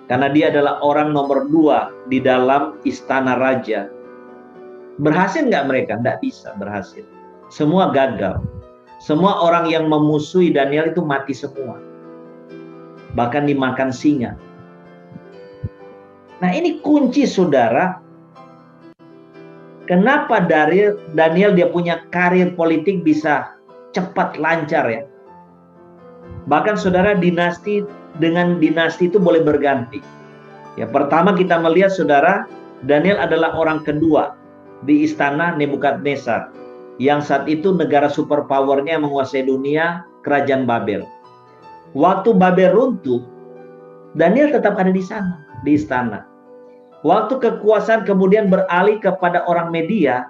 Karena dia adalah orang nomor 2 di dalam istana raja. Berhasil nggak mereka? Nggak bisa berhasil. Semua gagal. Semua orang yang memusuhi Daniel itu mati semua. Bahkan dimakan singa. Nah, ini kunci, saudara. Kenapa Daniel dia punya karir politik bisa cepat lancar, ya? Bahkan saudara, dinasti dengan dinasti itu boleh berganti. Ya, pertama kita melihat saudara, Daniel adalah orang kedua di istana Nebukadnezar, yang saat itu negara superpowernya menguasai dunia, kerajaan Babel. Waktu Babel runtuh, Daniel tetap ada di sana, di istana. Waktu kekuasaan kemudian beralih kepada orang Media,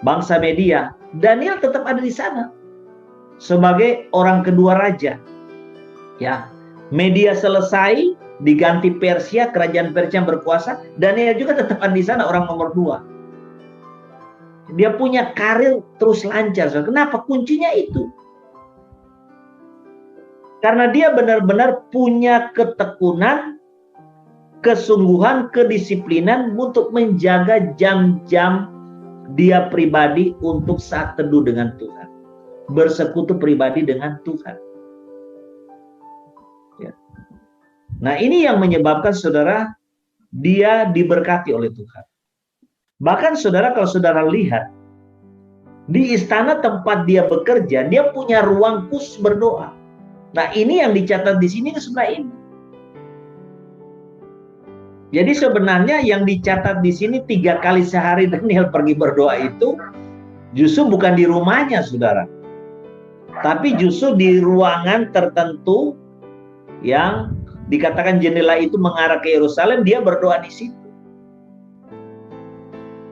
bangsa Media, Daniel tetap ada di sana sebagai orang kedua raja. Ya, Media selesai, diganti Persia, kerajaan Persia berkuasa, Daniel juga tetap ada di sana, orang nomor 2. Dia punya karir terus lancar. Kenapa? Kuncinya itu. Karena dia benar-benar punya ketekunan, kesungguhan, kedisiplinan untuk menjaga jam-jam dia pribadi untuk saat teduh dengan Tuhan. Bersekutu pribadi dengan Tuhan. Ya. Nah, ini yang menyebabkan saudara, dia diberkati oleh Tuhan. Bahkan saudara, kalau saudara lihat, di istana tempat dia bekerja, dia punya ruang khusus berdoa. Nah, ini yang dicatat di sini sebenarnya ini. Jadi sebenarnya yang dicatat di sini 3 kali sehari Daniel pergi berdoa itu justru bukan di rumahnya, saudara. Tapi justru di ruangan tertentu yang dikatakan jendela itu mengarah ke Yerusalem, dia berdoa di situ.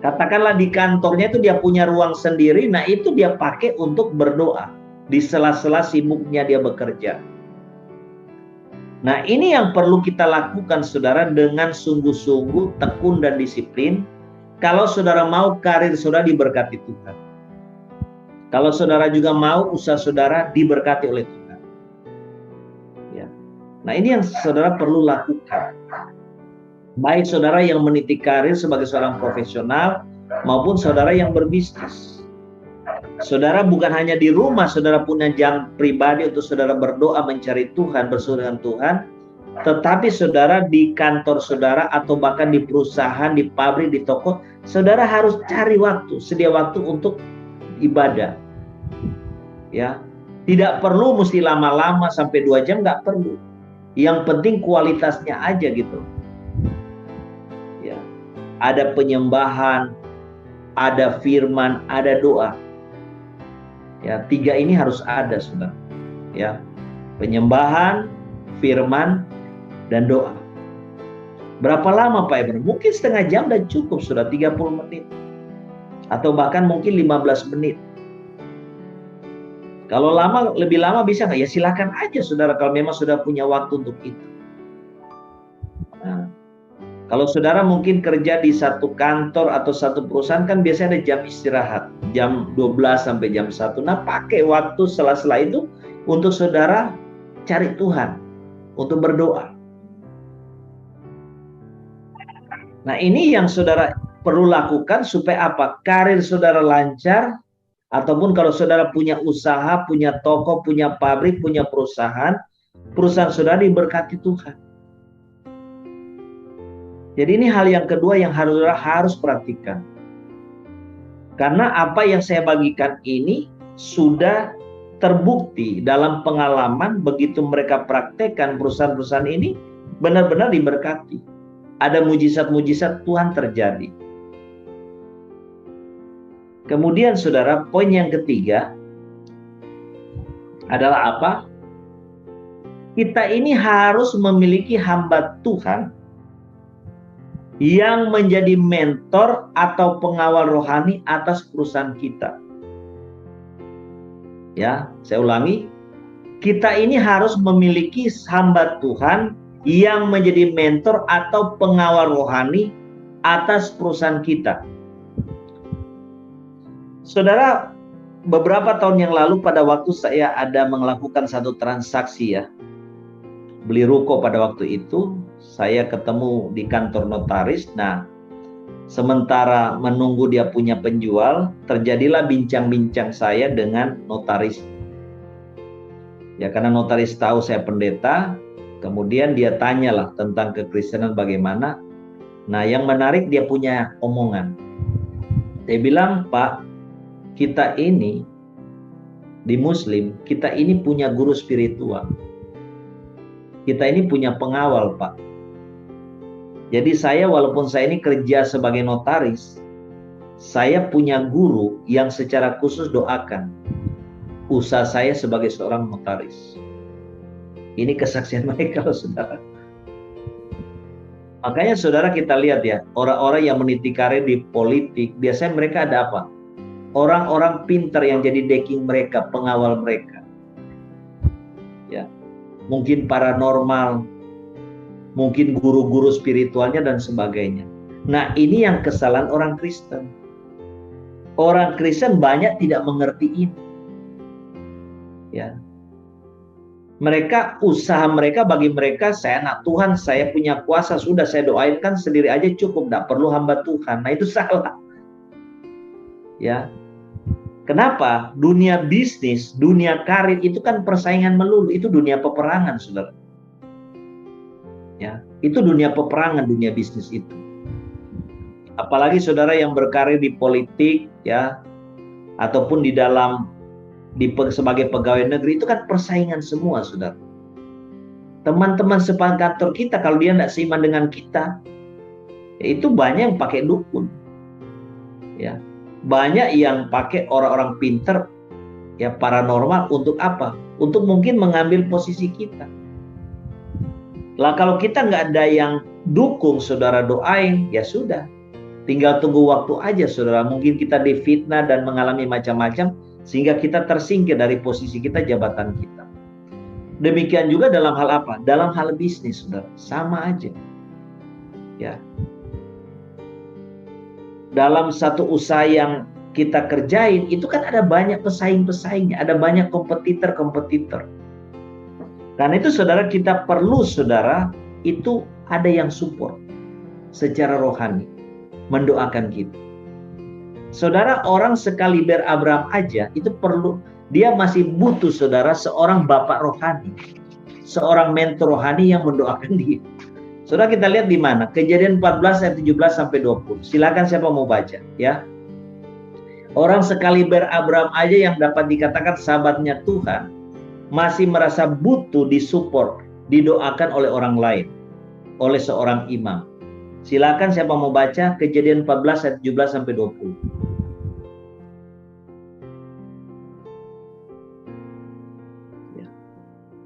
Katakanlah di kantornya itu dia punya ruang sendiri, nah itu dia pakai untuk berdoa. Di sela-sela sibuknya dia bekerja. Nah, ini yang perlu kita lakukan saudara dengan sungguh-sungguh, tekun dan disiplin. Kalau saudara mau karir saudara diberkati Tuhan. Kalau saudara juga mau usaha saudara diberkati oleh Tuhan. Ya. Nah, ini yang saudara perlu lakukan. Baik saudara yang meniti karir sebagai seorang profesional maupun saudara yang berbisnis. Saudara bukan hanya di rumah saudara punya jam pribadi untuk saudara berdoa mencari Tuhan, bersekutu dengan Tuhan, tetapi saudara di kantor saudara atau bahkan di perusahaan, di pabrik, di toko, saudara harus cari waktu, sedia waktu untuk ibadah. Ya, tidak perlu mesti lama-lama sampai 2 jam, nggak perlu. Yang penting kualitasnya aja gitu. Ya, ada penyembahan, ada firman, ada doa. Ya, 3 ini harus ada, saudara. Ya, penyembahan, firman, dan doa. Berapa lama Pak Ibrahim? Mungkin setengah jam dan cukup, sudah 30 menit. Atau bahkan mungkin 15 menit. Kalau lama, lebih lama bisa nggak? Ya silakan aja saudara, kalau memang sudah punya waktu untuk itu. Nah, kalau saudara mungkin kerja di satu kantor atau satu perusahaan, kan biasanya ada jam istirahat, jam 12 sampai jam 1. Nah, pakai waktu sela-sela itu untuk saudara cari Tuhan, untuk berdoa. Nah, ini yang saudara perlu lakukan supaya apa? Karir saudara lancar, ataupun kalau saudara punya usaha, punya toko, punya pabrik, punya perusahaan saudara diberkati Tuhan. Jadi ini hal yang kedua yang harus perhatikan. Karena apa yang saya bagikan ini sudah terbukti dalam pengalaman, begitu mereka praktekkan perusahaan-perusahaan ini benar-benar diberkati. Ada mujizat-mujizat Tuhan terjadi. Kemudian saudara, poin yang ketiga adalah apa? Kita ini harus memiliki hamba Tuhan yang menjadi mentor atau pengawal rohani atas perusahaan kita. Ya, saya ulangi. Kita ini harus memiliki hamba Tuhan yang menjadi mentor atau pengawal rohani atas perusahaan kita. Saudara, beberapa tahun yang lalu pada waktu saya ada melakukan satu transaksi ya, beli ruko pada waktu itu, saya ketemu di kantor notaris. Nah, sementara menunggu dia punya penjual, terjadilah bincang-bincang saya dengan notaris. Ya, karena notaris tahu saya pendeta, kemudian dia tanyalah tentang kekristenan bagaimana. Nah, yang menarik dia punya omongan. Dia bilang, Pak, kita ini di Muslim, kita ini punya guru spiritual. Kita ini punya pengawal, Pak. Jadi saya walaupun saya ini kerja sebagai notaris, saya punya guru yang secara khusus doakan usaha saya sebagai seorang notaris. Ini kesaksian mereka, saudara. Makanya saudara kita lihat ya, orang-orang yang meniti karir di politik, biasanya mereka ada apa? Orang-orang pintar yang jadi backing mereka, pengawal mereka. Ya, mungkin paranormal, mungkin guru-guru spiritualnya dan sebagainya. Nah, ini yang kesalahan orang Kristen. Orang Kristen banyak tidak mengerti ini. Ya. Mereka, usaha mereka, bagi mereka, saya anak Tuhan, saya punya kuasa, sudah saya doainkan sendiri aja cukup, tidak perlu hamba Tuhan. Nah, itu salah. Ya. Kenapa? Dunia bisnis, dunia karir itu kan persaingan melulu, itu dunia peperangan, saudara. Ya, itu dunia peperangan, dunia bisnis itu. Apalagi saudara yang berkarir di politik, ya, ataupun di dalam sebagai pegawai negeri, itu kan persaingan semua, saudara. Teman-teman sekantor kita, kalau dia tidak seiman dengan kita, ya itu banyak yang pakai dukun, ya, banyak yang pakai orang-orang pinter, ya, paranormal untuk apa? Untuk mungkin mengambil posisi kita. Lah kalau kita nggak ada yang dukung, saudara doain, ya sudah, tinggal tunggu waktu aja, saudara. Mungkin kita difitnah dan mengalami macam-macam, sehingga kita tersingkir dari posisi kita, jabatan kita. Demikian juga dalam hal apa? Dalam hal bisnis, saudara. Sama aja. Ya. Dalam satu usaha yang kita kerjain, itu kan ada banyak pesaing-pesaingnya, ada banyak kompetitor-kompetitor. Karena itu saudara, kita perlu, saudara, itu ada yang support secara rohani, mendoakan kita. Saudara, orang sekaliber Abraham aja itu perlu, dia masih butuh, saudara, seorang bapak rohani, seorang mentor rohani yang mendoakan dia. Saudara, kita lihat di mana? Kejadian 14 ayat 17 sampai 20. Silakan siapa mau baca, ya. Orang sekaliber Abraham aja yang dapat dikatakan sahabatnya Tuhan masih merasa butuh disupport, didoakan oleh orang lain, oleh seorang imam. Silakan siapa mau baca Kejadian 14 ayat 17 sampai 20.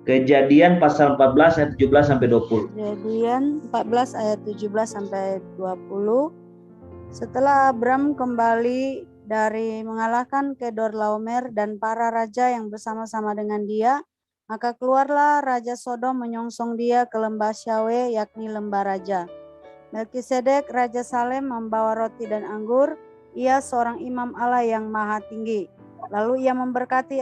Kejadian pasal 14 ayat 17 sampai 20. Kejadian 14 ayat 17 sampai 20. Setelah Abram kembali dari mengalahkan Kedorlaomer dan para raja yang bersama-sama dengan dia, maka keluarlah Raja Sodom menyongsong dia ke lembah Syawe, yakni lembah raja. Melkisedek Raja Salem membawa roti dan anggur, ia seorang imam Allah yang maha tinggi. Lalu ia memberkati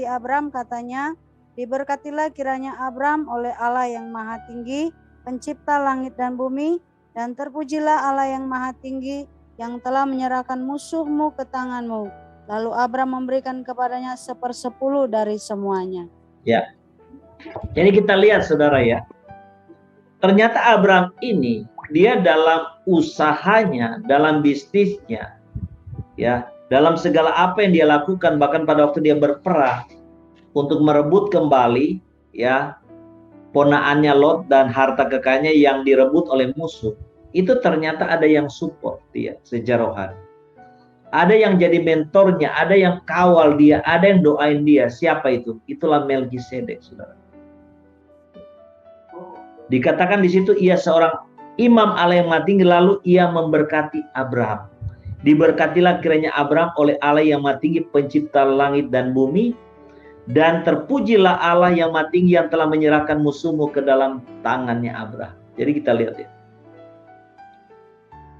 Abram, katanya, diberkatilah kiranya Abram oleh Allah yang maha tinggi, pencipta langit dan bumi, dan terpujilah Allah yang maha tinggi yang telah menyerahkan musuhmu ke tanganmu. Lalu Abram memberikan kepadanya 1/10 dari semuanya. Ya, jadi kita lihat, saudara, ya, ternyata Abram ini, dia dalam usahanya, dalam bisnisnya, ya, dalam segala apa yang dia lakukan, bahkan pada waktu dia berperang untuk merebut kembali, ya, ponaannya Lot dan harta kekayaannya yang direbut oleh musuh, itu ternyata ada yang support dia secara rohani. Ada yang jadi mentornya, ada yang kawal dia, ada yang doain dia. Siapa itu? Itulah Melkisedek, saudara. Dikatakan di situ ia seorang imam Allah yang maha tinggi, lalu ia memberkati Abraham. Diberkatilah kiranya Abraham oleh Allah yang maha tinggi, pencipta langit dan bumi, dan terpujilah Allah yang maha tinggi yang telah menyerahkan musuhmu ke dalam tangannya Abraham. Jadi kita lihat, ya,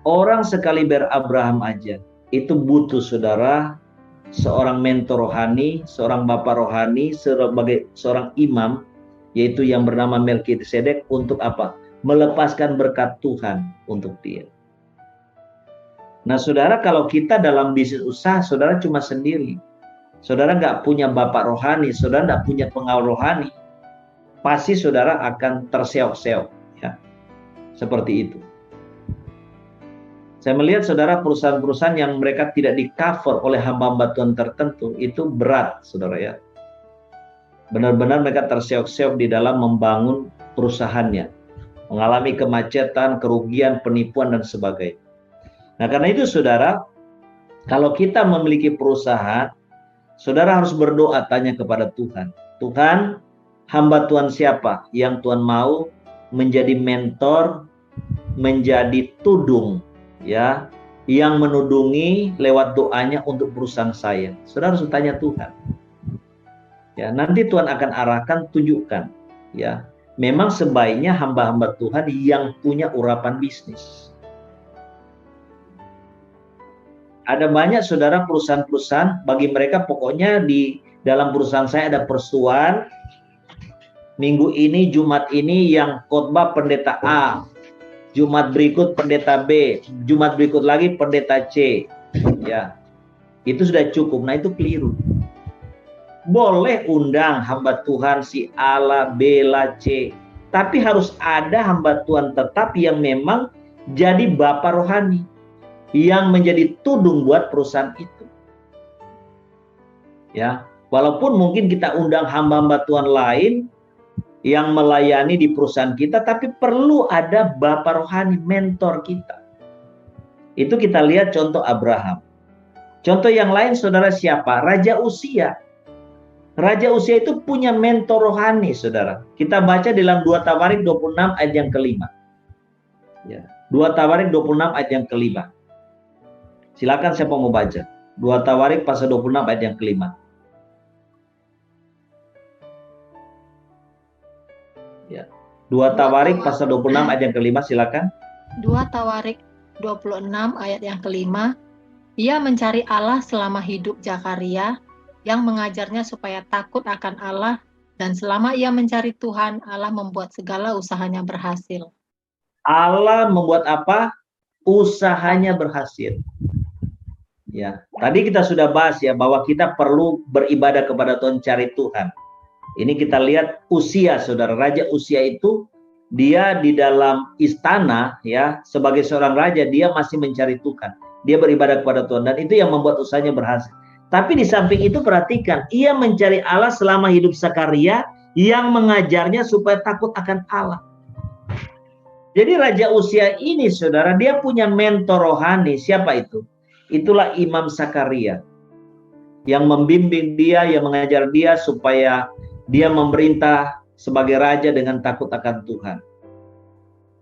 orang sekaliber Abraham aja itu butuh, saudara, seorang mentor rohani, seorang bapak rohani, sebagai seorang imam, yaitu yang bernama Melkisedek, untuk apa? Melepaskan berkat Tuhan untuk dia. Nah, saudara, kalau kita dalam bisnis usaha, saudara cuma sendiri, saudara nggak punya bapak rohani, saudara nggak punya pengawal rohani, pasti saudara akan terseok-seok, ya, seperti itu. Saya melihat, saudara, perusahaan-perusahaan yang mereka tidak di-cover oleh hamba-hamba Tuhan tertentu, itu berat, saudara, ya. Benar-benar mereka terseok-seok di dalam membangun perusahaannya, mengalami kemacetan, kerugian, penipuan, dan sebagainya. Nah, karena itu saudara, kalau kita memiliki perusahaan, saudara harus berdoa, tanya kepada Tuhan. Tuhan, hamba Tuhan siapa yang Tuhan mau menjadi mentor, menjadi tudung, ya, yang menudungi lewat doanya untuk perusahaan saya. Saudara harus tanya Tuhan. Ya, nanti Tuhan akan arahkan, tunjukkan. Ya, memang sebaiknya hamba-hamba Tuhan yang punya urapan bisnis. Ada banyak saudara perusahaan-perusahaan, bagi mereka pokoknya di dalam perusahaan saya ada persuan. Minggu ini, Jumat ini yang khotbah pendeta A, Jumat berikut pendeta B, Jumat berikut lagi pendeta C. Ya, itu sudah cukup. Nah, itu keliru. Boleh undang hamba Tuhan si A, B, C, tapi harus ada hamba Tuhan tetap yang memang jadi bapak rohani, yang menjadi tudung buat perusahaan itu. Ya, walaupun mungkin kita undang hamba-hamba Tuhan lain yang melayani di perusahaan kita, tapi perlu ada bapak rohani, mentor kita. Itu kita lihat contoh Abraham. Contoh yang lain saudara siapa? Raja Uzia. Raja Uzia itu punya mentor rohani, saudara. Kita baca dalam 2 Tawarik 26 ayat yang kelima. Ya, 2 Tawarik 26 ayat yang kelima. Silakan siapa mau baca. 2 Tawarik pasal 26 ayat yang kelima. Ya. 2 Tawarik pasal 26 ayat yang kelima, silakan. 2 Tawarik 26 ayat yang kelima. Ia mencari Allah selama hidup Zakaria, yang mengajarnya supaya takut akan Allah, dan selama ia mencari Tuhan, Allah membuat segala usahanya berhasil. Allah membuat apa? Usahanya berhasil. Ya, tadi kita sudah bahas ya bahwa kita perlu beribadah kepada Tuhan, cari Tuhan. Ini kita lihat Uzia, saudara. Raja Uzia itu dia di dalam istana ya, sebagai seorang raja dia masih mencari Tuhan. Dia beribadah kepada Tuhan dan itu yang membuat usahanya berhasil. Tapi di samping itu perhatikan, ia mencari Allah selama hidup Zakaria yang mengajarnya supaya takut akan Allah. Jadi Raja Uzia ini saudara, dia punya mentor rohani. Siapa itu? Itulah Imam Zakaria. Yang membimbing dia, yang mengajar dia supaya dia memerintah sebagai raja dengan takut akan Tuhan.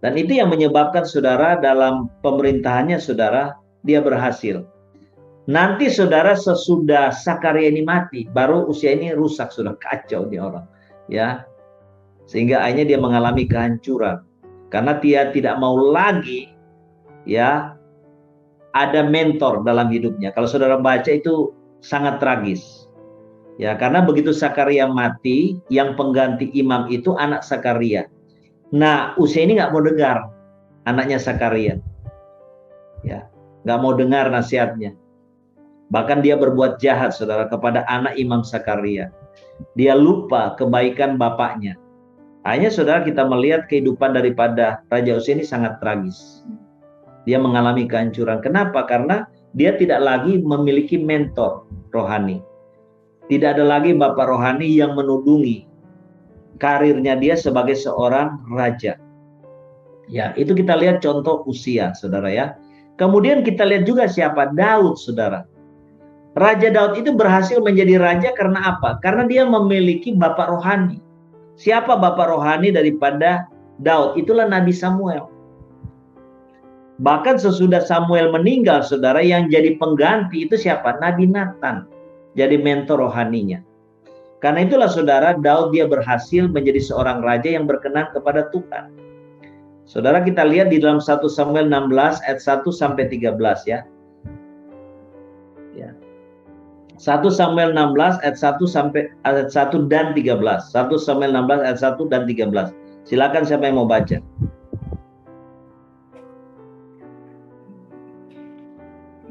Dan itu yang menyebabkan saudara dalam pemerintahannya saudara, dia berhasil. Nanti saudara sesudah Zakaria ini mati, baru Uzia ini rusak, sudah kacau dia orang, ya. Sehingga akhirnya dia mengalami kehancuran karena dia tidak mau lagi, ya, ada mentor dalam hidupnya. Kalau saudara baca itu sangat tragis, ya, karena begitu Zakaria mati, yang pengganti imam itu anak Zakaria. Nah, Uzia ini nggak mau dengar anaknya Zakaria, ya, nggak mau dengar nasihatnya. Bahkan dia berbuat jahat, saudara, kepada anak Imam Zakaria. Dia lupa kebaikan bapaknya. Hanya saudara kita melihat kehidupan daripada Raja Uzia ini sangat tragis. Dia mengalami kehancuran. Kenapa? Karena dia tidak lagi memiliki mentor rohani. Tidak ada lagi bapak rohani yang menudungi karirnya dia sebagai seorang raja. Ya, itu kita lihat contoh Uzia, saudara ya. Kemudian kita lihat juga siapa? Daud, saudara. Raja Daud itu berhasil menjadi raja karena apa? Karena dia memiliki bapak rohani. Siapa bapak rohani daripada Daud? Itulah Nabi Samuel. Bahkan sesudah Samuel meninggal, saudara, yang jadi pengganti itu siapa? Nabi Nathan. Jadi mentor rohaninya. Karena itulah saudara, Daud dia berhasil menjadi seorang raja yang berkenan kepada Tuhan. Saudara, kita lihat di dalam 1 Samuel 16 ayat 1 sampai 13 ya. 1 Samuel 16 ayat 1 sampai ayat 1 dan 13. 1 Samuel 16 ayat 1 dan 13. Silakan siapa yang mau baca.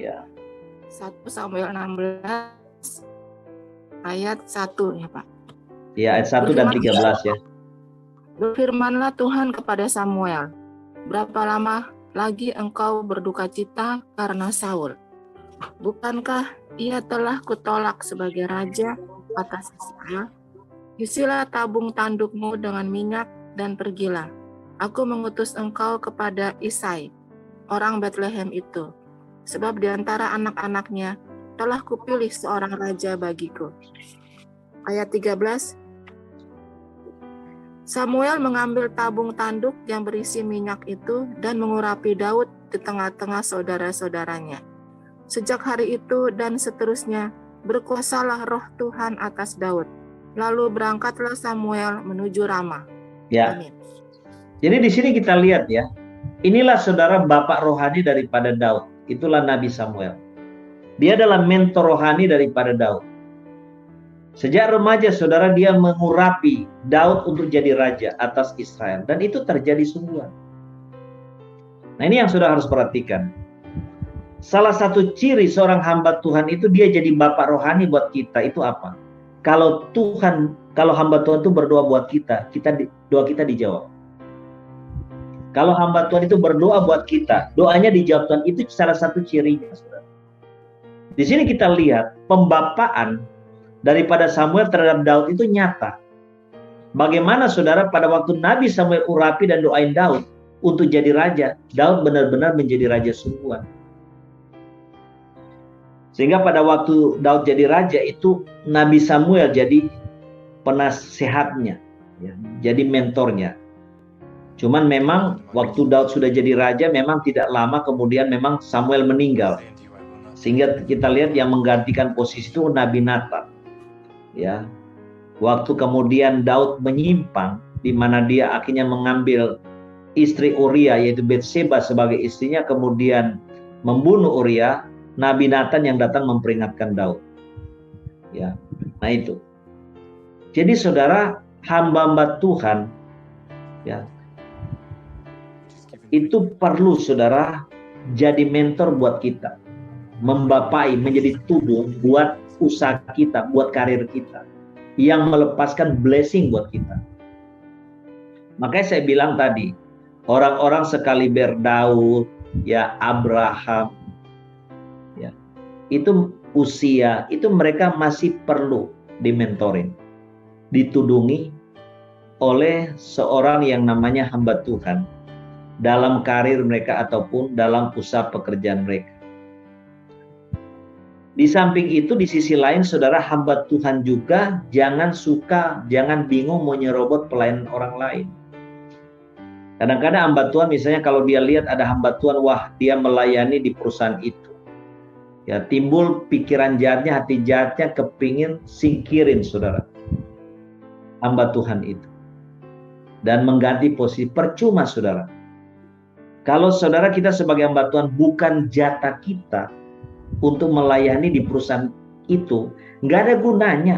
Ya. 1 Samuel 16 ayat 1 ya Pak. Ya, ayat 1 dan 13 ya. Berfirmanlah Tuhan kepada Samuel, berapa lama lagi engkau berduka cita karena Saul? Bukankah ia telah kutolak sebagai raja atas Israel? Isilah tabung tandukmu dengan minyak dan pergilah. Aku mengutus engkau kepada Isai, orang Bethlehem itu, sebab di antara anak-anaknya telah kupilih seorang raja bagiku. Ayat 13, Samuel mengambil tabung tanduk yang berisi minyak itu dan mengurapi Daud di tengah-tengah saudara-saudaranya. Sejak hari itu dan seterusnya, berkuasalah roh Tuhan atas Daud. Lalu berangkatlah Samuel menuju Rama. Ya. Amin. Jadi di sini kita lihat ya, inilah saudara bapak rohani daripada Daud. Itulah Nabi Samuel. Dia adalah mentor rohani daripada Daud. Sejak remaja saudara dia mengurapi Daud untuk jadi raja atas Israel. Dan itu terjadi sungguhan. Nah ini yang saudara harus perhatikan. Salah satu ciri seorang hamba Tuhan itu dia jadi bapak rohani buat kita. Itu apa? Kalau hamba Tuhan itu berdoa buat kita, doa kita dijawab. Kalau hamba Tuhan itu berdoa buat kita, doanya dijawab Tuhan. Itu salah satu cirinya, saudara. Di sini kita lihat pembapaan daripada Samuel terhadap Daud itu nyata. Bagaimana saudara pada waktu Nabi Samuel urapi dan doain Daud untuk jadi raja, Daud benar-benar menjadi raja sungguhan. Sehingga pada waktu Daud jadi raja itu Nabi Samuel jadi penasehatnya, ya, jadi mentornya. Cuman memang waktu Daud sudah jadi raja memang tidak lama kemudian memang Samuel meninggal. Sehingga kita lihat yang menggantikan posisi itu Nabi Nathan. Ya. Waktu kemudian Daud menyimpang di mana dia akhirnya mengambil istri Uria yaitu Betseba sebagai istrinya kemudian membunuh Uria, Nabi Nathan yang datang memperingatkan Daud. Ya. Nah itu. Jadi saudara hamba-hamba Tuhan ya itu perlu saudara jadi mentor buat kita, membapai, menjadi tudung buat usaha kita, buat karir kita, yang melepaskan blessing buat kita. Makanya saya bilang tadi, orang-orang sekaliber Daud, ya Abraham, ya itu usia, itu mereka masih perlu dimentorin, ditudungi oleh seorang yang namanya hamba Tuhan dalam karir mereka ataupun dalam usaha pekerjaan mereka. Di samping itu, di sisi lain, saudara hamba Tuhan juga jangan bingung mau nyerobot pelayanan orang lain. Kadang-kadang hamba Tuhan misalnya kalau dia lihat ada hamba Tuhan, wah dia melayani di perusahaan itu. Ya timbul pikiran jahatnya, hati jahatnya kepingin singkirin saudara hamba Tuhan itu. Dan mengganti posisi, percuma saudara. Kalau saudara kita sebagai hamba Tuhan bukan jatah kita untuk melayani di perusahaan itu, nggak ada gunanya.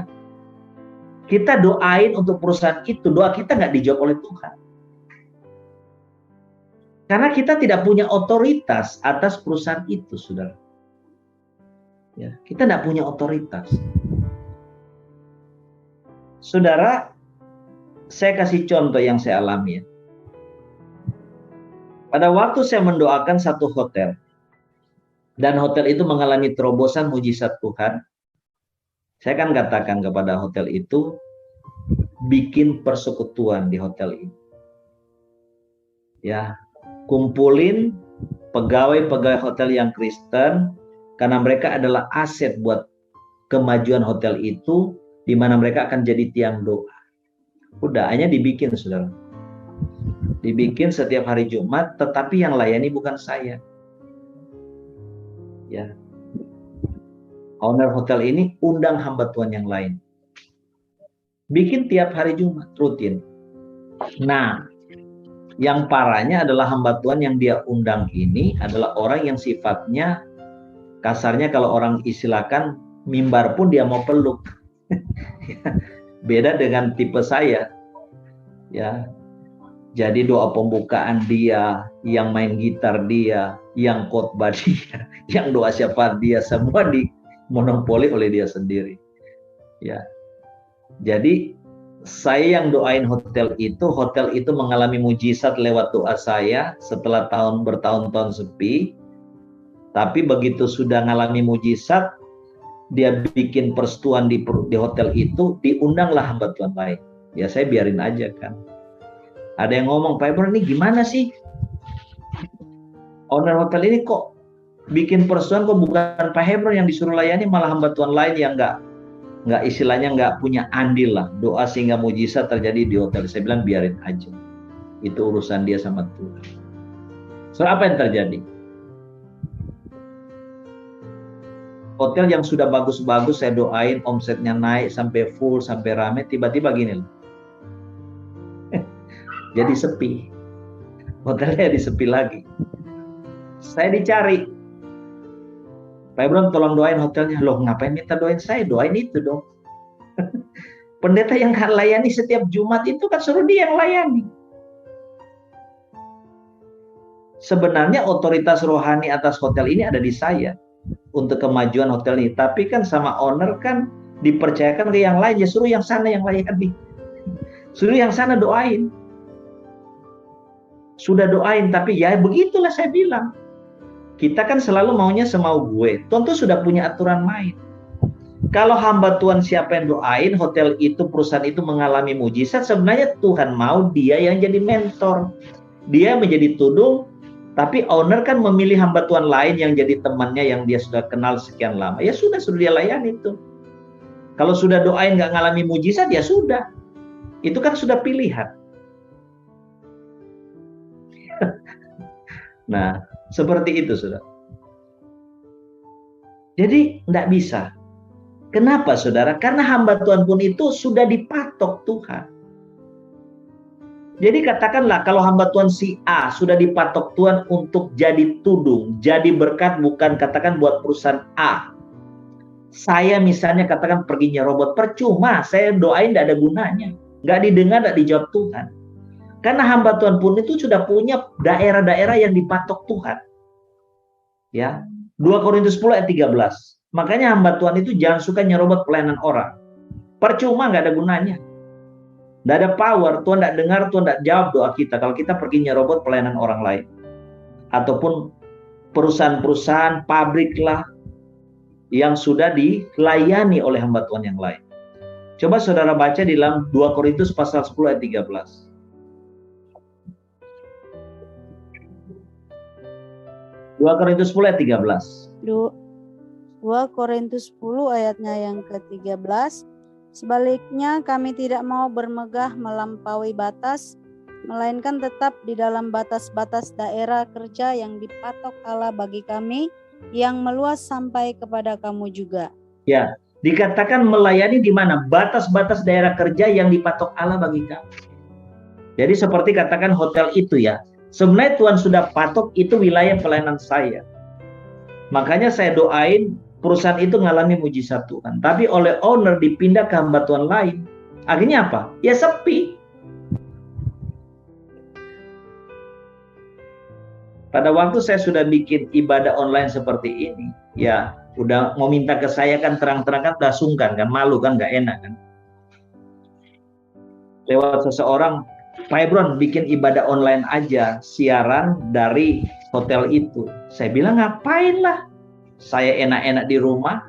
Kita doain untuk perusahaan itu, doa kita nggak dijawab oleh Tuhan. Karena kita tidak punya otoritas atas perusahaan itu, saudara. Ya, kita tidak punya otoritas. Saudara, saya kasih contoh yang saya alami ya. Pada waktu saya mendoakan satu hotel, dan hotel itu mengalami terobosan mujizat Tuhan, saya kan katakan kepada hotel itu, bikin persekutuan di hotel ini. Ya, kumpulin pegawai-pegawai hotel yang Kristen, karena mereka adalah aset buat kemajuan hotel itu, di mana mereka akan jadi tiang doa. Udah, hanya dibikin saudara. Dibikin setiap hari Jumat, tetapi yang layani bukan saya. Ya, owner hotel ini undang hamba Tuhan yang lain. Bikin tiap hari Jumat, rutin. Nah, yang parahnya adalah hamba Tuhan yang dia undang ini adalah orang yang sifatnya, kasarnya kalau orang istilahkan, mimbar pun dia mau peluk. Beda dengan tipe saya. Ya. Jadi doa pembukaan dia, yang main gitar dia, yang khotbah dia, yang doa syafaat dia, semua dimonopoli oleh dia sendiri. Ya. Jadi saya yang doain hotel itu mengalami mujizat lewat doa saya setelah bertahun-tahun sepi. Tapi begitu sudah mengalami mujizat, dia bikin persetuan di hotel itu, diundanglah hamba Tuhan lain. Ya saya biarin aja kan. Ada yang ngomong, Pak Ebron ini gimana sih? Owner hotel ini kok bikin persetujuan kok bukan Pak Hebron yang disuruh layani, malah hamba Tuhan lain yang nggak istilahnya nggak punya andil lah doa sehingga mujizat terjadi di hotel. Saya bilang biarin aja, itu urusan dia sama Tuhan. So apa yang terjadi? Hotel yang sudah bagus-bagus saya doain omsetnya naik sampai full sampai rame, tiba-tiba gini loh. Jadi sepi. Hotelnya disepi lagi. Saya dicari. Pak Ebron tolong doain hotelnya. Loh ngapain minta doain saya? Doain itu dong. Pendeta yang kan layani setiap Jumat itu kan suruh dia yang layani. Sebenarnya otoritas rohani atas hotel ini ada di saya untuk kemajuan hotel ini. Tapi kan sama owner kan dipercayakan ke yang lain. Ya suruh yang sana yang layani. Suruh yang sana doain. Sudah doain tapi ya begitulah saya bilang. Kita kan selalu maunya semau gue. Tuhan tuh sudah punya aturan main. Kalau hamba Tuhan siapa yang doain, hotel itu, perusahaan itu mengalami mujizat, sebenarnya Tuhan mau dia yang jadi mentor. Dia menjadi tudung, tapi owner kan memilih hamba Tuhan lain yang jadi temannya yang dia sudah kenal sekian lama. Ya sudah, suruh dia layani itu. Kalau sudah doain nggak ngalami mujizat, ya sudah. Itu kan sudah pilihan. Nah, seperti itu, saudara. Jadi, tidak bisa. Kenapa, saudara? Karena hamba Tuhan pun itu sudah dipatok Tuhan. Jadi, katakanlah kalau hamba Tuhan si A sudah dipatok Tuhan untuk jadi tudung, jadi berkat, bukan katakan buat perusahaan A. Saya misalnya katakan pergi nyerobot, percuma. Saya doain tidak ada gunanya. Nggak didengar, nggak dijawab Tuhan. Karena hamba Tuhan pun itu sudah punya daerah-daerah yang dipatok Tuhan. Ya, 2 Korintus 10 ayat 13. Makanya hamba Tuhan itu jangan suka nyerobot pelayanan orang. Percuma, nggak ada gunanya. Nggak ada power, Tuhan nggak dengar, Tuhan nggak jawab doa kita. Kalau kita pergi nyerobot pelayanan orang lain. Ataupun perusahaan-perusahaan, pabrik lah, yang sudah dilayani oleh hamba Tuhan yang lain. Coba saudara baca di dalam 2 Korintus pasal 10 ayat 13. 2 Korintus 10 ayat 13. 2 Korintus 10 ayatnya yang ke-13. Sebaliknya kami tidak mau bermegah melampaui batas, melainkan tetap di dalam batas-batas daerah kerja yang dipatok Allah bagi kami, yang meluas sampai kepada kamu juga. Ya, dikatakan melayani di mana? Batas-batas daerah kerja yang dipatok Allah bagi kami. Jadi seperti katakan hotel itu ya. Sebenarnya Tuhan sudah patok itu wilayah pelayanan saya. Makanya saya doain perusahaan itu mengalami mujizat Tuhan. Tapi oleh owner dipindah ke hamba Tuhan lain. Akhirnya apa? Ya sepi. Pada waktu saya sudah bikin ibadah online seperti ini, ya udah mau minta ke saya kan terang-terang kan udah sungkan kan, malu kan, nggak enak kan. Lewat seseorang, Pak Ebron bikin ibadah online aja, siaran dari hotel itu. Saya bilang ngapain lah, saya enak-enak di rumah,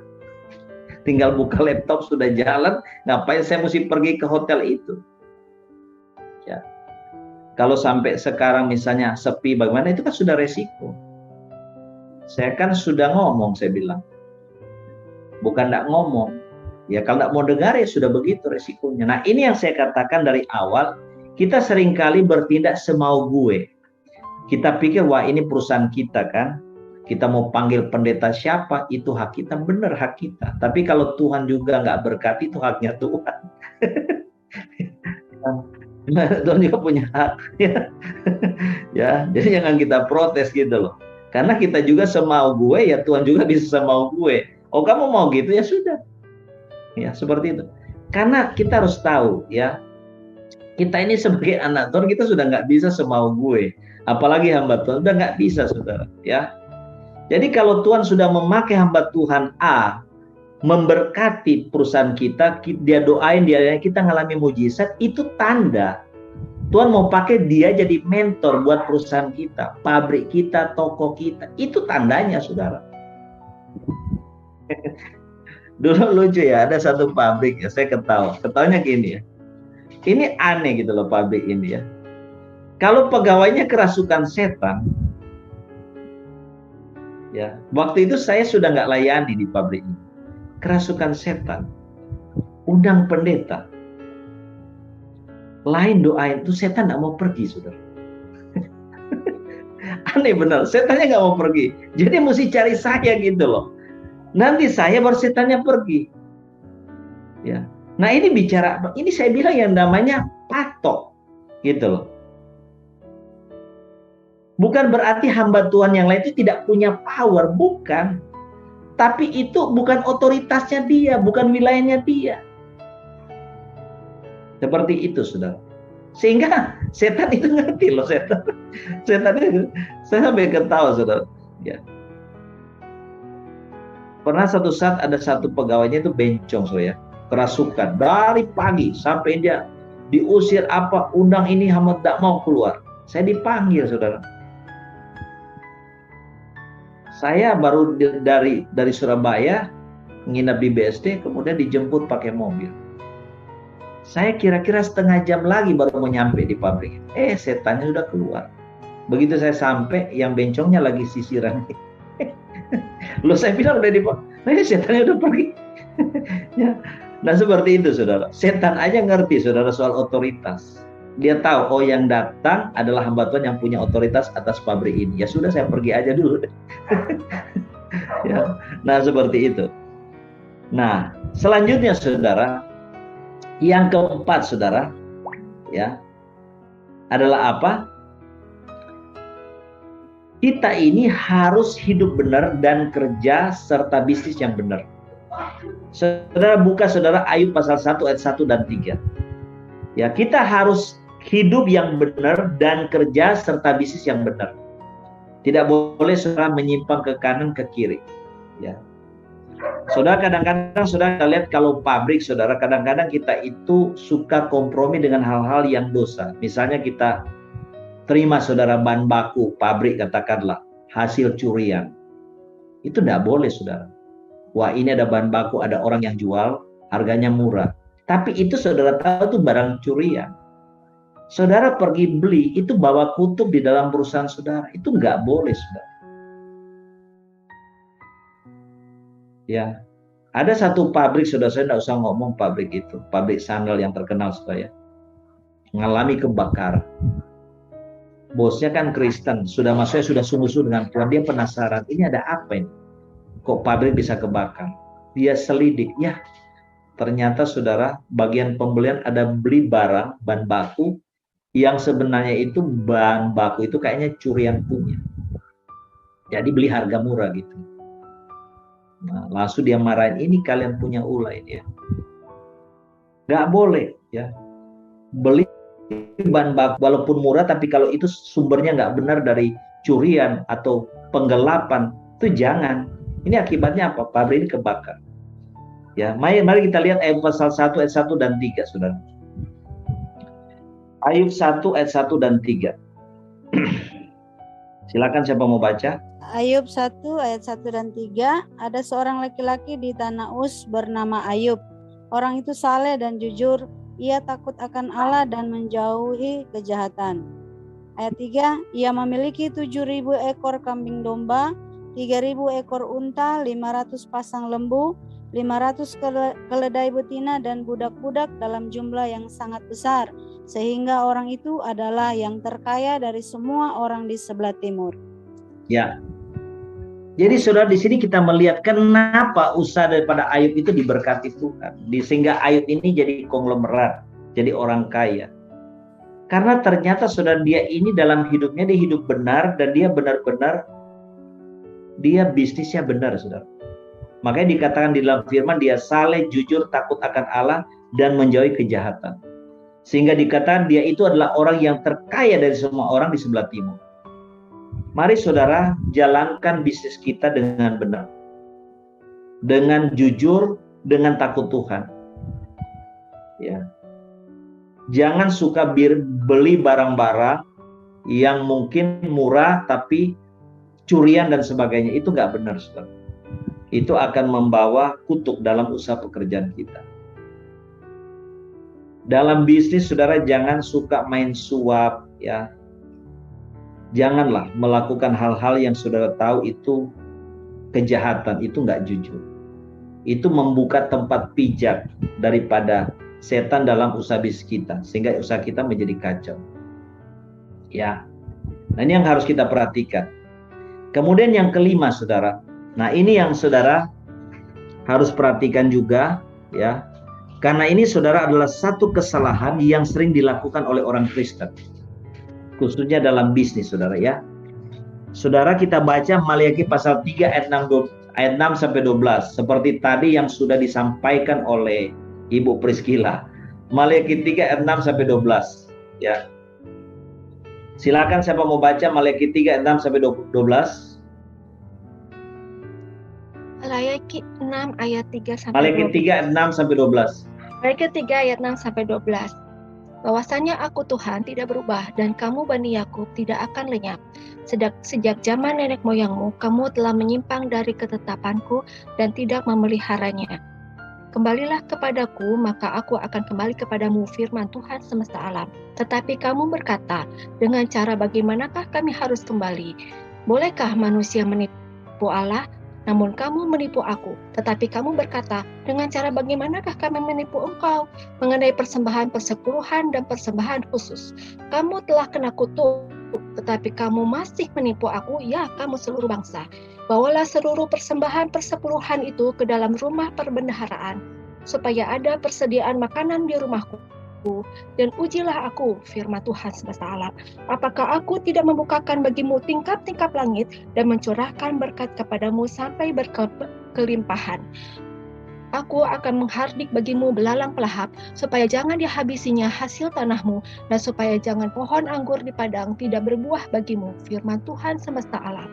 tinggal buka laptop sudah jalan, ngapain saya mesti pergi ke hotel itu. Ya. Kalau sampai sekarang misalnya sepi bagaimana, itu kan sudah resiko. Saya kan sudah ngomong, saya bilang. Bukan nggak ngomong. Ya kalau nggak mau dengar ya sudah begitu resikonya. Nah ini yang saya katakan dari awal, kita seringkali bertindak semau gue. Kita pikir wah ini perusahaan kita kan. Kita mau panggil pendeta siapa, itu hak kita, benar hak kita. Tapi kalau Tuhan juga nggak berkati, itu haknya Tuhan. Tuhan juga punya hak. Ya, jadi jangan kita protes gitu loh. Karena kita juga semau gue, ya Tuhan juga bisa semau gue. Oh kamu mau gitu, ya sudah. Ya seperti itu. Karena kita harus tahu ya, kita ini sebagai anak Tuhan kita sudah nggak bisa semau gue. Apalagi hamba Tuhan sudah nggak bisa, saudara. Ya. Jadi kalau Tuhan sudah memakai hamba Tuhan A memberkati perusahaan kita, dia doain dia, kita ngalami mujizat, itu tanda Tuhan mau pakai dia jadi mentor buat perusahaan kita, pabrik kita, toko kita. Itu tandanya, saudara. Dulu lucu ya, ada satu pabrik ya, saya ketawanya gini ya. Ini aneh gitu loh pabrik ini ya. Kalau pegawainya kerasukan setan, ya, waktu itu saya sudah nggak layani di pabrik ini. Kerasukan setan, undang pendeta, lain doain, itu setan nggak mau pergi, saudara. Aneh benar, setannya nggak mau pergi. Jadi mesti cari saya gitu loh. Nanti saya baru setannya pergi. Ya. Nah ini bicara, ini saya bilang yang namanya patok, gitu loh. Bukan berarti hamba Tuhan yang lain itu tidak punya power, bukan. Tapi itu bukan otoritasnya dia, bukan wilayahnya dia. Seperti itu, saudara. Sehingga setan itu ngerti loh, setan. Setan itu, saya sampai ketawa, saudara. Ya. Pernah satu saat ada satu pegawainya itu bencong, saudara, ya. Kerasukan dari pagi sampai dia diusir apa, undang ini hamba tidak mau keluar. Saya dipanggil, saudara. Saya baru dari Surabaya nginap di BSD, kemudian dijemput pakai mobil. Saya kira-kira setengah jam lagi baru mau nyampe di pabrik. Setannya sudah keluar. Begitu saya sampai, yang bencongnya lagi sisiran. Loh, saya bilang udah di pabrik, setannya udah pergi. Ya. Nah seperti itu, saudara. Setan aja ngerti, saudara, soal otoritas. Dia tahu, oh yang datang adalah hamba Tuhan yang punya otoritas atas pabrik ini. Ya sudah, saya pergi aja dulu. Ya. Nah seperti itu. Nah selanjutnya, saudara, yang keempat, saudara, ya, adalah apa? Kita ini harus hidup benar dan kerja serta bisnis yang benar. Saudara buka, saudara, Ayub pasal 1 ayat 1 dan 3. Ya, kita harus hidup yang benar dan kerja serta bisnis yang benar. Tidak boleh saudara menyimpang ke kanan ke kiri. Ya. Saudara, kadang-kadang saudara lihat kalau pabrik, saudara, kadang-kadang kita itu suka kompromi dengan hal-hal yang dosa. Misalnya kita terima, saudara, bahan baku pabrik, katakanlah hasil curian. Itu tidak boleh, saudara. Wah, ini ada bahan baku, ada orang yang jual, harganya murah. Tapi itu saudara tahu itu barang curian. Saudara pergi beli, itu bawa kutub di dalam perusahaan saudara. Itu nggak boleh, saudara. Ya, ada satu pabrik, saudara, saya tidak usah ngomong pabrik itu, pabrik sandal yang terkenal, saudara, ya, mengalami kebakaran. Bosnya kan Kristen, sudah maksudnya sudah sungguh-sungguh dengan Tuhan, dia penasaran, ini ada apa ini? Kok pabrik bisa kebakar? Dia selidik, ya, ternyata, saudara, bagian pembelian ada beli barang, bahan baku, yang sebenarnya itu bahan baku itu kayaknya curian punya. Jadi beli harga murah gitu. Nah, langsung dia marahin, ini kalian punya ulah ini, ya. Nggak boleh, ya. Beli bahan baku walaupun murah, tapi kalau itu sumbernya nggak benar dari curian atau penggelapan, itu jangan. Ini akibatnya apa? Pabrik ini kebakar. Ya, mari kita lihat Ayub pasal 1 ayat 1 dan 3, saudara. Ayub 1 ayat 1 dan 3. Silakan siapa mau baca? Ayub 1 ayat 1 dan 3. Ada seorang laki-laki di tanah Uz bernama Ayub. Orang itu saleh dan jujur. Ia takut akan Allah dan menjauhi kejahatan. Ayat 3. Ia memiliki 7.000 ekor kambing domba, 3.000 ekor unta, 500 pasang lembu, 500 keledai betina dan budak-budak dalam jumlah yang sangat besar, sehingga orang itu adalah yang terkaya dari semua orang di sebelah timur. Ya. Jadi saudara, di sini kita melihat kenapa usaha daripada Ayub itu diberkati Tuhan. Sehingga Ayub ini jadi konglomerat, jadi orang kaya. Karena ternyata saudara, dia ini dalam hidupnya dia hidup benar dan dia benar-benar dia bisnisnya benar, saudara. Makanya dikatakan di dalam firman dia saleh, jujur, takut akan Allah dan menjauhi kejahatan. Sehingga dikatakan dia itu adalah orang yang terkaya dari semua orang di sebelah timur. Mari saudara jalankan bisnis kita dengan benar. Dengan jujur, dengan takut Tuhan. Ya. Jangan suka beli barang-barang yang mungkin murah tapi curian dan sebagainya. Itu nggak benar, saudara. Itu akan membawa kutuk dalam usaha pekerjaan kita. Dalam bisnis, saudara, jangan suka main suap, ya. Janganlah melakukan hal-hal yang saudara tahu itu kejahatan, itu nggak jujur. Itu membuka tempat pijak daripada setan dalam usaha bisnis kita, sehingga usaha kita menjadi kacau. Ya, nah ini yang harus kita perhatikan. Kemudian yang kelima, saudara. Nah ini yang saudara harus perhatikan juga, ya. Karena ini saudara adalah satu kesalahan yang sering dilakukan oleh orang Kristen, khususnya dalam bisnis, saudara, ya. Saudara, kita baca Maliaki pasal 3 ayat 6 sampai 12 seperti tadi yang sudah disampaikan oleh Ibu Priscilla. Maliaki 3 ayat 6 sampai 12, ya. Silakan siapa mau baca Maliaki 3 ayat 6 sampai 12. Maliaki 6 ayat 3 sampai 12. Maliaki 3 ayat 6 sampai 12. Maliaki 3 ayat 6 sampai 12. Bahwasanya aku Tuhan tidak berubah dan kamu Bani Yakub tidak akan lenyap. Sejak zaman nenek moyangmu kamu telah menyimpang dari ketetapanku dan tidak memeliharanya. Kembalilah kepadaku, maka aku akan kembali kepadamu, firman Tuhan semesta alam. Tetapi kamu berkata, dengan cara bagaimanakah kami harus kembali? Bolehkah manusia menipu Allah? Namun kamu menipu aku. Tetapi kamu berkata, dengan cara bagaimanakah kami menipu engkau? Mengenai persembahan persepuluhan dan persembahan khusus. Kamu telah kena kutuk, tetapi kamu masih menipu aku, ya kamu seluruh bangsa. Bawalah seluruh persembahan persepuluhan itu ke dalam rumah perbendaharaan, supaya ada persediaan makanan di rumahku. Dan ujilah aku, firman Tuhan semesta alam. Apakah aku tidak membukakan bagimu tingkap-tingkap langit dan mencurahkan berkat kepadamu sampai berkelimpahan? Aku akan menghardik bagimu belalang pelahap, supaya jangan dihabisinya hasil tanahmu, dan supaya jangan pohon anggur di padang tidak berbuah bagimu, firman Tuhan semesta alam.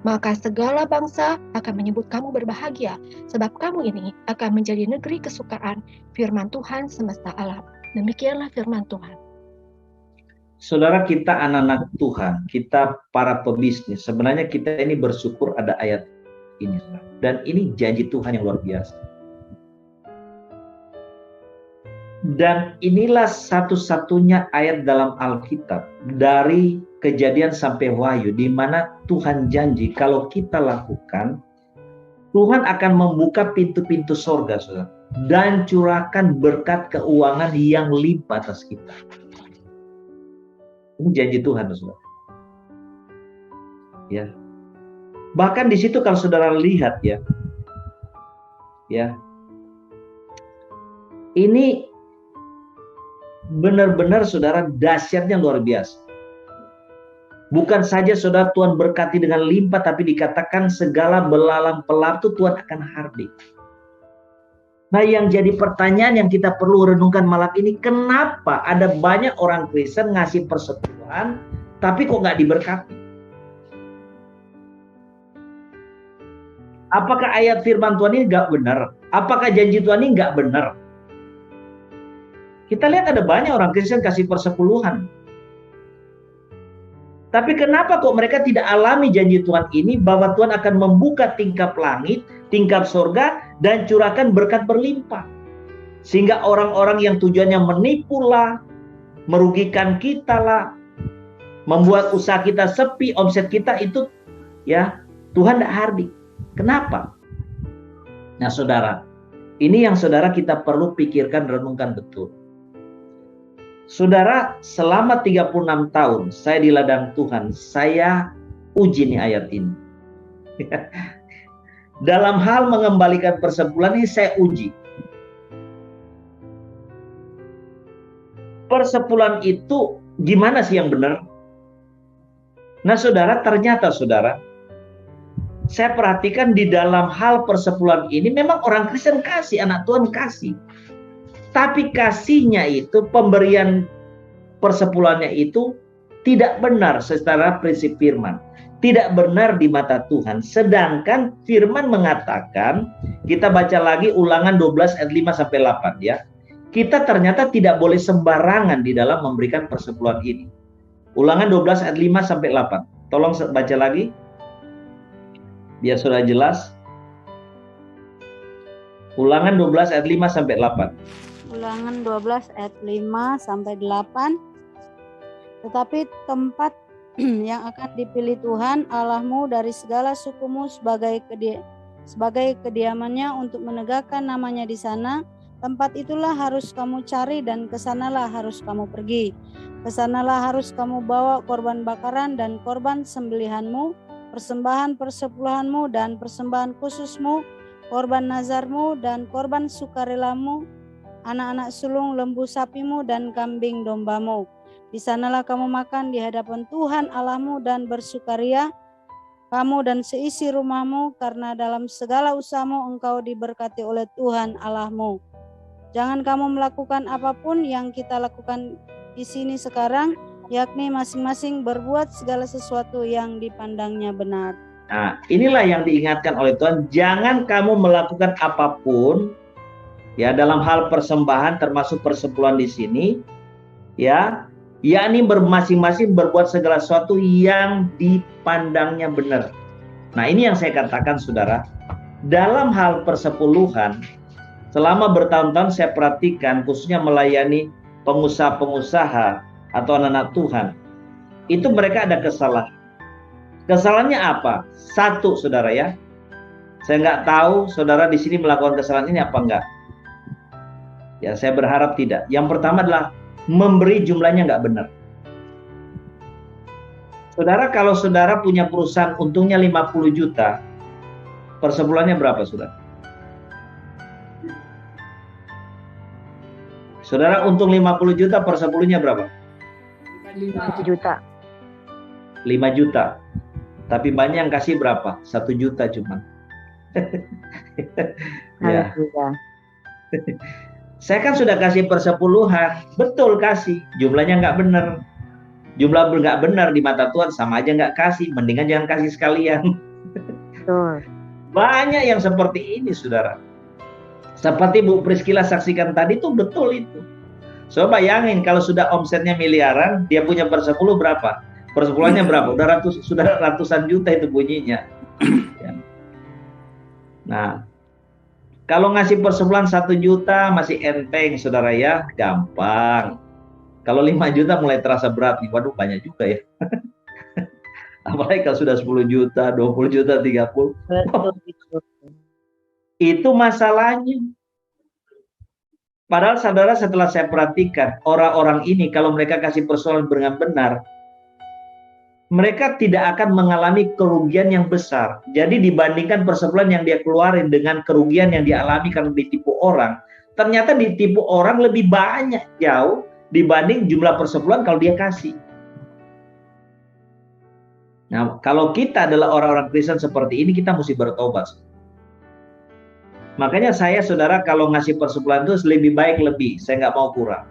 Maka segala bangsa akan menyebut kamu berbahagia, sebab kamu ini akan menjadi negeri kesukaan, firman Tuhan semesta alam. Demikianlah firman Tuhan. Saudara, kita anak-anak Tuhan, kita para pebisnis, sebenarnya kita ini bersyukur ada ayat ini. Dan ini janji Tuhan yang luar biasa. Dan inilah satu-satunya ayat dalam Alkitab dari Kejadian sampai Wahyu di mana Tuhan janji kalau kita lakukan, Tuhan akan membuka pintu-pintu sorga, saudara, dan curahkan berkat keuangan yang limpah atas kita. Ini janji Tuhan, saudara. Ya. Bahkan di situ kalau saudara lihat ya, ini benar-benar saudara dahsyatnya luar biasa. Bukan saja saudara Tuhan berkati dengan limpah, tapi dikatakan segala belalang pelahap itu Tuhan akan hardik. Nah, yang jadi pertanyaan yang kita perlu renungkan malam ini, kenapa ada banyak orang Kristen ngasih persepuluhan, tapi kok nggak diberkati? Apakah ayat firman Tuhan ini nggak benar? Apakah janji Tuhan ini nggak benar? Kita lihat ada banyak orang Kristen kasih persepuluhan. Tapi kenapa kok mereka tidak alami janji Tuhan ini bahwa Tuhan akan membuka tingkap langit, tingkap sorga, dan curahkan berkat berlimpah. Sehingga orang-orang yang tujuannya menipu lah, merugikan kita lah, membuat usaha kita sepi, omset kita itu ya Tuhan tidak hardik. Kenapa? Nah saudara, ini yang saudara kita perlu pikirkan, renungkan betul. Saudara, selama 36 tahun saya di ladang Tuhan, saya uji nih ayat ini. Dalam hal mengembalikan persepuluhan ini saya uji. Persepuluhan itu gimana sih yang benar? Nah saudara, ternyata saudara, saya perhatikan di dalam hal persepuluhan ini memang orang Kristen kasih, anak Tuhan kasih. Tapi kasihnya itu, pemberian persepuluhannya itu tidak benar secara prinsip firman. Tidak benar di mata Tuhan. Sedangkan firman mengatakan, kita baca lagi Ulangan 12 ayat 5-8 ya. Kita ternyata tidak boleh sembarangan di dalam memberikan persepuluhan ini. Ulangan 12 ayat 5-8. Tolong baca lagi. Biar sudah jelas. Ulangan 12 ayat 5-8. Ulangan 12 ayat 5-8. Tetapi tempat yang akan dipilih Tuhan Allahmu dari segala sukumu sebagai kediamannya untuk menegakkan namanya di sana. Tempat itulah harus kamu cari dan kesanalah harus kamu pergi. Kesanalah harus kamu bawa korban bakaran dan korban sembelihanmu, persembahan persepuluhanmu dan persembahan khususmu, korban nazarmu dan korban sukarelamu, anak-anak sulung lembu sapimu dan kambing dombamu. Di sanalah kamu makan di hadapan Tuhan Allahmu dan bersukaria, kamu dan seisi rumahmu, karena dalam segala usahamu engkau diberkati oleh Tuhan Allahmu. Jangan kamu melakukan apapun yang kita lakukan di sini sekarang, yakni masing-masing berbuat segala sesuatu yang dipandangnya benar. Nah, inilah yang diingatkan oleh Tuhan. Jangan kamu melakukan apapun, ya, dalam hal persembahan termasuk persepuluhan di sini, ya, yakni masing-masing berbuat segala sesuatu yang dipandangnya benar. Nah, ini yang saya katakan, saudara. Dalam hal persepuluhan, selama bertahun-tahun saya perhatikan, khususnya melayani pengusaha-pengusaha atau anak-anak Tuhan, itu mereka ada kesalahan. Kesalahannya apa? Satu, saudara, ya. Saya nggak tahu saudara di sini melakukan kesalahan ini apa enggak. Ya, saya berharap tidak. Yang pertama adalah memberi jumlahnya nggak benar. Saudara, kalau saudara punya perusahaan untungnya 50 juta, persepuluhannya berapa, saudara? Saudara, untung 50 juta, persepuluhnya berapa? 1 juta. 5 juta. Tapi banyak yang kasih berapa? 1 juta cuma. Ya. Saya kan sudah kasih persepuluhan. Betul kasih. Jumlahnya nggak benar. Jumlah nggak benar di mata Tuhan sama aja nggak kasih. Mendingan jangan kasih sekalian. Betul. Banyak yang seperti ini, saudara. Seperti Bu Priscilla saksikan tadi tuh betul itu. Coba bayangin kalau sudah omsetnya miliaran, dia punya persepuluh berapa? Persepuluhannya berapa? Sudah ratusan juta itu bunyinya. Ya. Nah, kalau ngasih persepuluhan 1 juta masih enteng, saudara, ya, gampang. Kalau 5 juta mulai terasa berat nih. Waduh, banyak juga ya. Apalagi kalau sudah 10 juta, 20 juta, 30. Itu masalahnya. Padahal saudara, setelah saya perhatikan, orang-orang ini kalau mereka kasih persepuluhan dengan benar, mereka tidak akan mengalami kerugian yang besar. Jadi dibandingkan persepuluhan yang dia keluarin dengan kerugian yang dia alami karena ditipu orang, ternyata ditipu orang lebih banyak jauh dibanding jumlah persepuluhan kalau dia kasih. Nah, kalau kita adalah orang-orang Kristen seperti ini, kita mesti bertobat. Makanya saya, saudara, kalau ngasih persepuluhan itu lebih baik lebih, saya nggak mau kurang.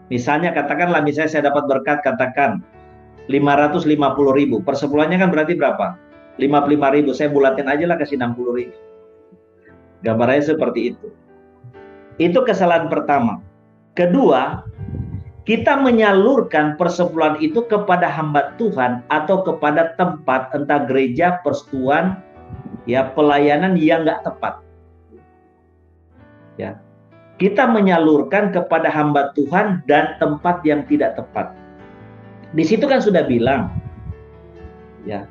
Misalnya katakanlah, misalnya saya dapat berkat, katakan 550.000, persepuluhannya kan berarti berapa? 55.000, saya bulatin aja lah, kasih 60.000. Gambarnya seperti itu. Itu kesalahan pertama. Kedua, kita menyalurkan persepuluhan itu kepada hamba Tuhan atau kepada tempat, entah gereja, persekutuan, ya, pelayanan yang nggak tepat. Ya, kita menyalurkan kepada hamba Tuhan dan tempat yang tidak tepat. Di situ kan sudah bilang, ya,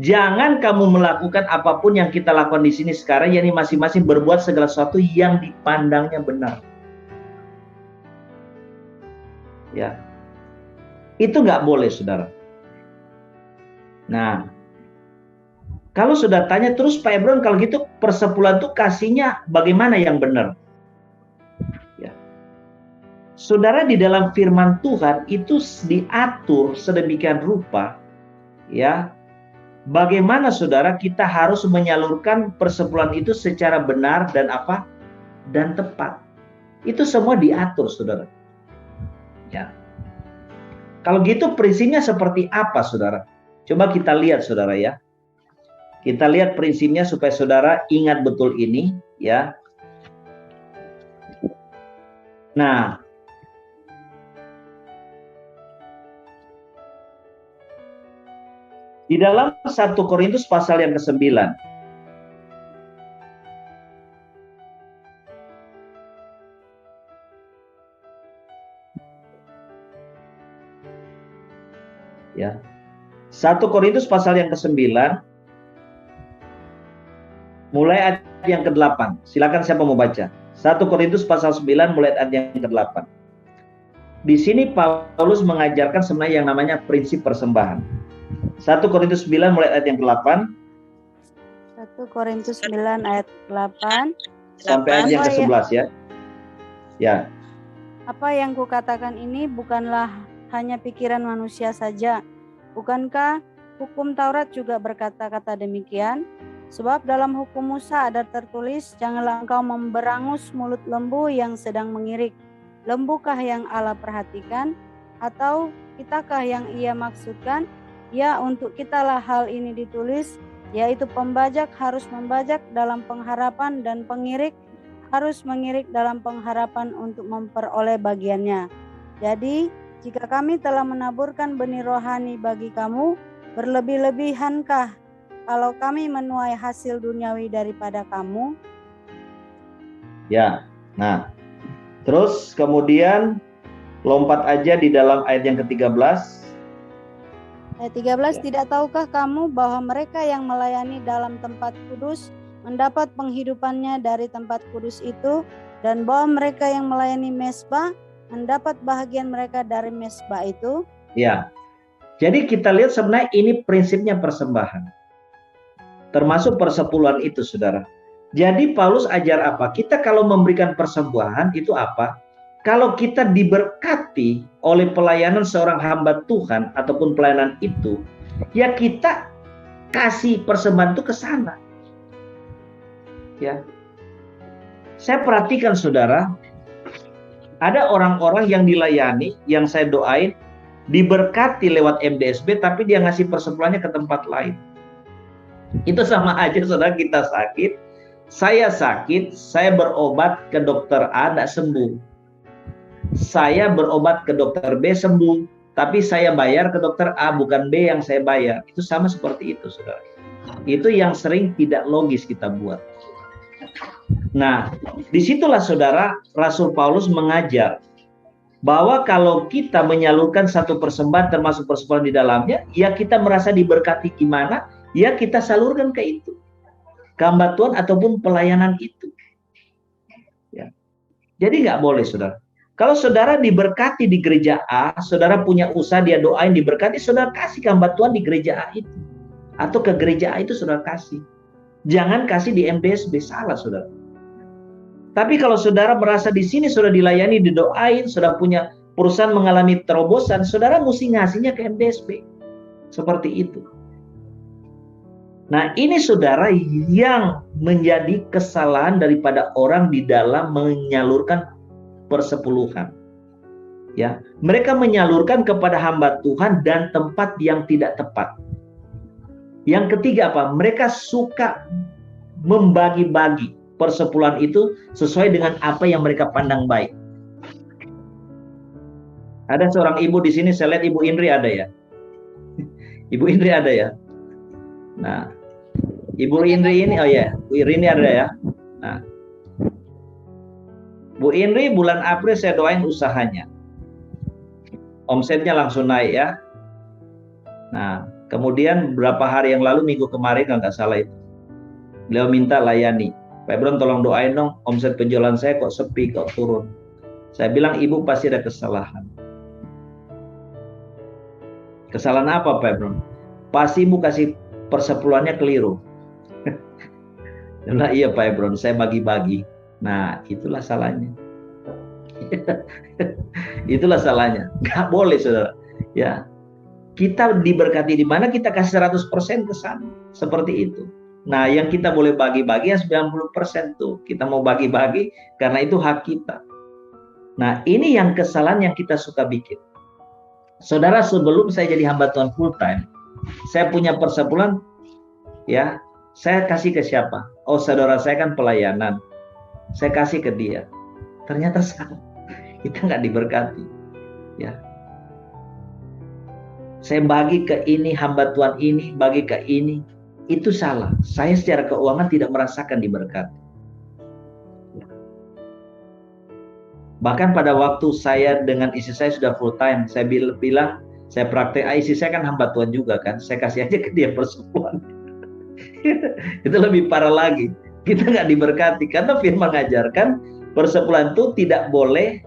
jangan kamu melakukan apapun yang kita lakukan di sini sekarang, yakni masing-masing berbuat segala sesuatu yang dipandangnya benar. Ya, itu nggak boleh, saudara. Nah, kalau sudah tanya terus Pak Ebron, kalau gitu persepuluhan itu kasihnya bagaimana yang benar? Ya. Saudara, di dalam firman Tuhan itu diatur sedemikian rupa, ya, bagaimana saudara kita harus menyalurkan persepuluhan itu secara benar dan apa? Dan tepat. Itu semua diatur, saudara. Ya. Kalau gitu prinsipnya seperti apa, saudara? Coba kita lihat, saudara, ya. Kita lihat prinsipnya supaya saudara ingat betul ini, ya. Nah, di dalam 1 Korintus pasal yang ke-9, 1 Korintus pasal yang ke-9 mulai ayat yang ke-8. Silakan siapa mau baca. 1 Korintus pasal 9 mulai ayat yang ke-8. Di sini Paulus mengajarkan sebenarnya yang namanya prinsip persembahan. 1 Korintus 9 mulai ayat yang ke-8. 1 Korintus 9 ayat 8 sampai ayat yang ke-11 ya. Ya. Apa yang kukatakan ini bukanlah hanya pikiran manusia saja. Bukankah hukum Taurat juga berkata-kata demikian? Sebab dalam hukum Musa ada tertulis, janganlah engkau memberangus mulut lembu yang sedang mengirik. Lembukah yang Allah perhatikan? Atau kitakah yang ia maksudkan? Ya, untuk kitalah hal ini ditulis, yaitu pembajak harus membajak dalam pengharapan dan pengirik harus mengirik dalam pengharapan untuk memperoleh bagiannya. Jadi, jika kami telah menaburkan benih rohani bagi kamu, berlebih-lebihankah kalau kami menuai hasil duniawi daripada kamu? Ya, nah, terus kemudian lompat aja di dalam ayat yang ke-13. Ayat 13, tidak tahukah kamu bahwa mereka yang melayani dalam tempat kudus mendapat penghidupannya dari tempat kudus itu, dan bahwa mereka yang melayani mezbah mendapat bahagian mereka dari mezbah itu? Ya, jadi kita lihat sebenarnya ini prinsipnya persembahan. Termasuk persepuluhan itu, saudara. Jadi Paulus ajar apa? Kita kalau memberikan persembahan itu apa? Kalau kita diberkati oleh pelayanan seorang hamba Tuhan ataupun pelayanan itu, ya kita kasih persembahan itu ke sana. Ya, saya perhatikan saudara, ada orang-orang yang dilayani, yang saya doain, diberkati lewat MDSB, tapi dia ngasih persepuluhannya ke tempat lain. Itu sama aja saudara, kita sakit, saya berobat ke dokter A, tidak sembuh. Saya berobat ke dokter B, sembuh, tapi saya bayar ke dokter A, bukan B yang saya bayar. Itu sama seperti itu saudara. Itu yang sering tidak logis kita buat. Nah, disitulah saudara, Rasul Paulus mengajar bahwa kalau kita menyalurkan satu persembahan termasuk persembahan di dalamnya, ya kita merasa diberkati gimana, ya kita salurkan ke itu, ke hamba Tuhan ataupun pelayanan itu. Ya. Jadi nggak boleh saudara. Kalau saudara diberkati di gereja A, saudara punya usaha, dia doain diberkati, saudara kasih ke hamba Tuhan di gereja A itu, atau ke gereja A itu saudara kasih. Jangan kasih di MDSB, salah saudara. Tapi kalau saudara merasa di sini sudah dilayani, didoain, sudah punya perusahaan mengalami terobosan, saudara mesti ngasihnya ke MDSB. Seperti itu. Nah, ini saudara yang menjadi kesalahan daripada orang di dalam menyalurkan persepuluhan. Ya, mereka menyalurkan kepada hamba Tuhan dan tempat yang tidak tepat. Yang ketiga apa? Mereka suka membagi-bagi persepuluhan itu sesuai dengan apa yang mereka pandang baik. Ada seorang ibu di sini, saya lihat Ibu Indri ada ya. Ibu Indri ada ya. Nah, Ibu Indri ini, oh ya, Bu Indri ada ya. Nah, Bu Indri bulan April saya doain usahanya. Omsetnya langsung naik ya. Nah, kemudian beberapa hari yang lalu, minggu kemarin kalau nggak salah itu, beliau minta layani. Pak Ebron tolong doain dong, omset penjualan saya kok sepi, kok turun. Saya bilang, ibu pasti ada kesalahan. Kesalahan apa Pak Ebron? Pasti ibu kasih persepuluhannya keliru. Nah, iya Pak Ebron, saya bagi-bagi. Nah, itulah salahnya. Itulah salahnya. Nggak boleh saudara. Ya, kita diberkati di mana kita kasih 100% ke sana. Seperti itu. Nah, yang kita boleh bagi-bagi yang 90% tuh. Kita mau bagi-bagi karena itu hak kita. Nah, ini yang kesalahan yang kita suka bikin. Saudara, sebelum saya jadi hamba Tuhan full time, saya punya persepuluhan, ya, saya kasih ke siapa? Oh, saudara saya kan pelayanan. Saya kasih ke dia. Ternyata salah. Kita nggak diberkati. Ya. Saya bagi ke ini, hamba Tuhan ini, bagi ke ini. Itu salah. Saya secara keuangan tidak merasakan diberkati. Bahkan pada waktu saya dengan istri saya sudah full time, saya bilang, Saya praktek istri saya kan hamba Tuhan juga kan, saya kasih aja ke dia persepuluhan. Itu lebih parah lagi, kita nggak diberkati karena firman mengajarkan persepuluhan itu tidak boleh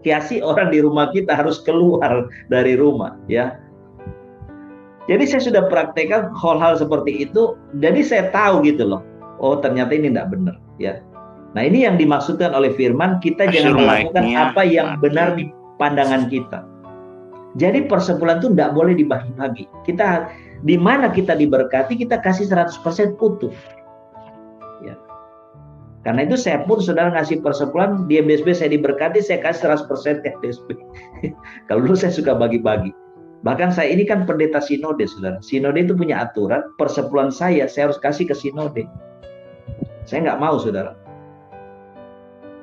kasih orang di rumah kita, harus keluar dari rumah ya. Jadi saya sudah praktekkan hal-hal seperti itu, jadi saya tahu gitu loh, oh ternyata ini tidak benar ya. Nah ini yang dimaksudkan oleh firman, kita jangan melakukan apa yang benar di pandangan kita. Jadi persepuluhan itu tidak boleh dibagi-bagi. Kita di mana kita diberkati, kita kasih 100% utuh. Ya. Karena itu saya pun saudara ngasih persepuluhan di MBSB, saya diberkati, saya kasih 100% ke MBSB. Kalau dulu saya suka bagi-bagi. Bahkan saya ini kan pendeta sinode, saudara. Sinode itu punya aturan, persepuluhan saya harus kasih ke sinode. Saya nggak mau, saudara.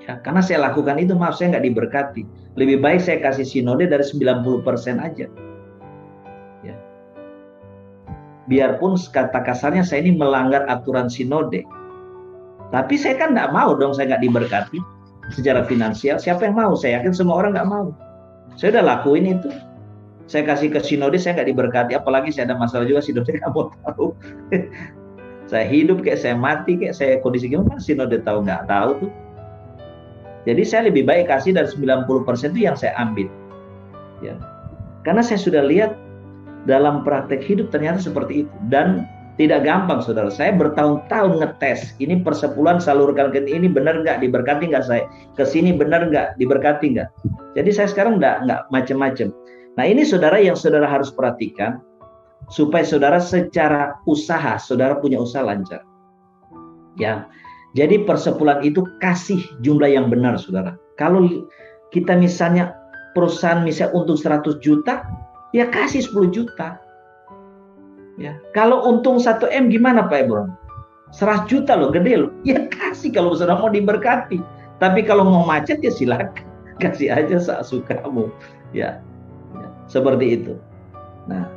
Ya, karena saya lakukan itu, maaf saya nggak diberkati. Lebih baik saya kasih sinode dari 90% aja. Ya. Biarpun kata kasarnya saya ini melanggar aturan sinode. Tapi saya kan nggak mau dong saya nggak diberkati secara finansial. Siapa yang mau? Saya yakin semua orang nggak mau. Saya udah lakuin itu. Saya kasih ke sinode, saya nggak diberkati. Apalagi saya ada masalah juga, sinode nggak mau tahu. Saya hidup kayak saya mati, kayak saya kondisi gimana, sinode tahu nggak tahu tuh. Jadi saya lebih baik kasih dari 90% itu yang saya ambil. Ya. Karena saya sudah lihat dalam praktek hidup ternyata seperti itu. Dan tidak gampang, saudara. Saya bertahun-tahun ngetes. Ini persepuluhan salurkan ke ini benar nggak? Diberkati nggak saya? Ke sini benar nggak? Diberkati nggak? Jadi saya sekarang nggak macam-macam. Nah ini saudara yang saudara harus perhatikan. Supaya saudara secara usaha, saudara punya usaha lancar. Ya. Jadi persepuluhan itu kasih jumlah yang benar, saudara. Kalau kita misalnya perusahaan misalnya untung 100 juta, ya kasih 10 juta. Ya. Kalau untung 1 M gimana Pak Ebron? 100 juta loh, gede loh. Ya kasih kalau saudara mau diberkati. Tapi kalau mau macet ya silakan. Kasih aja sesukamu. Ya. Ya. Seperti itu. Nah,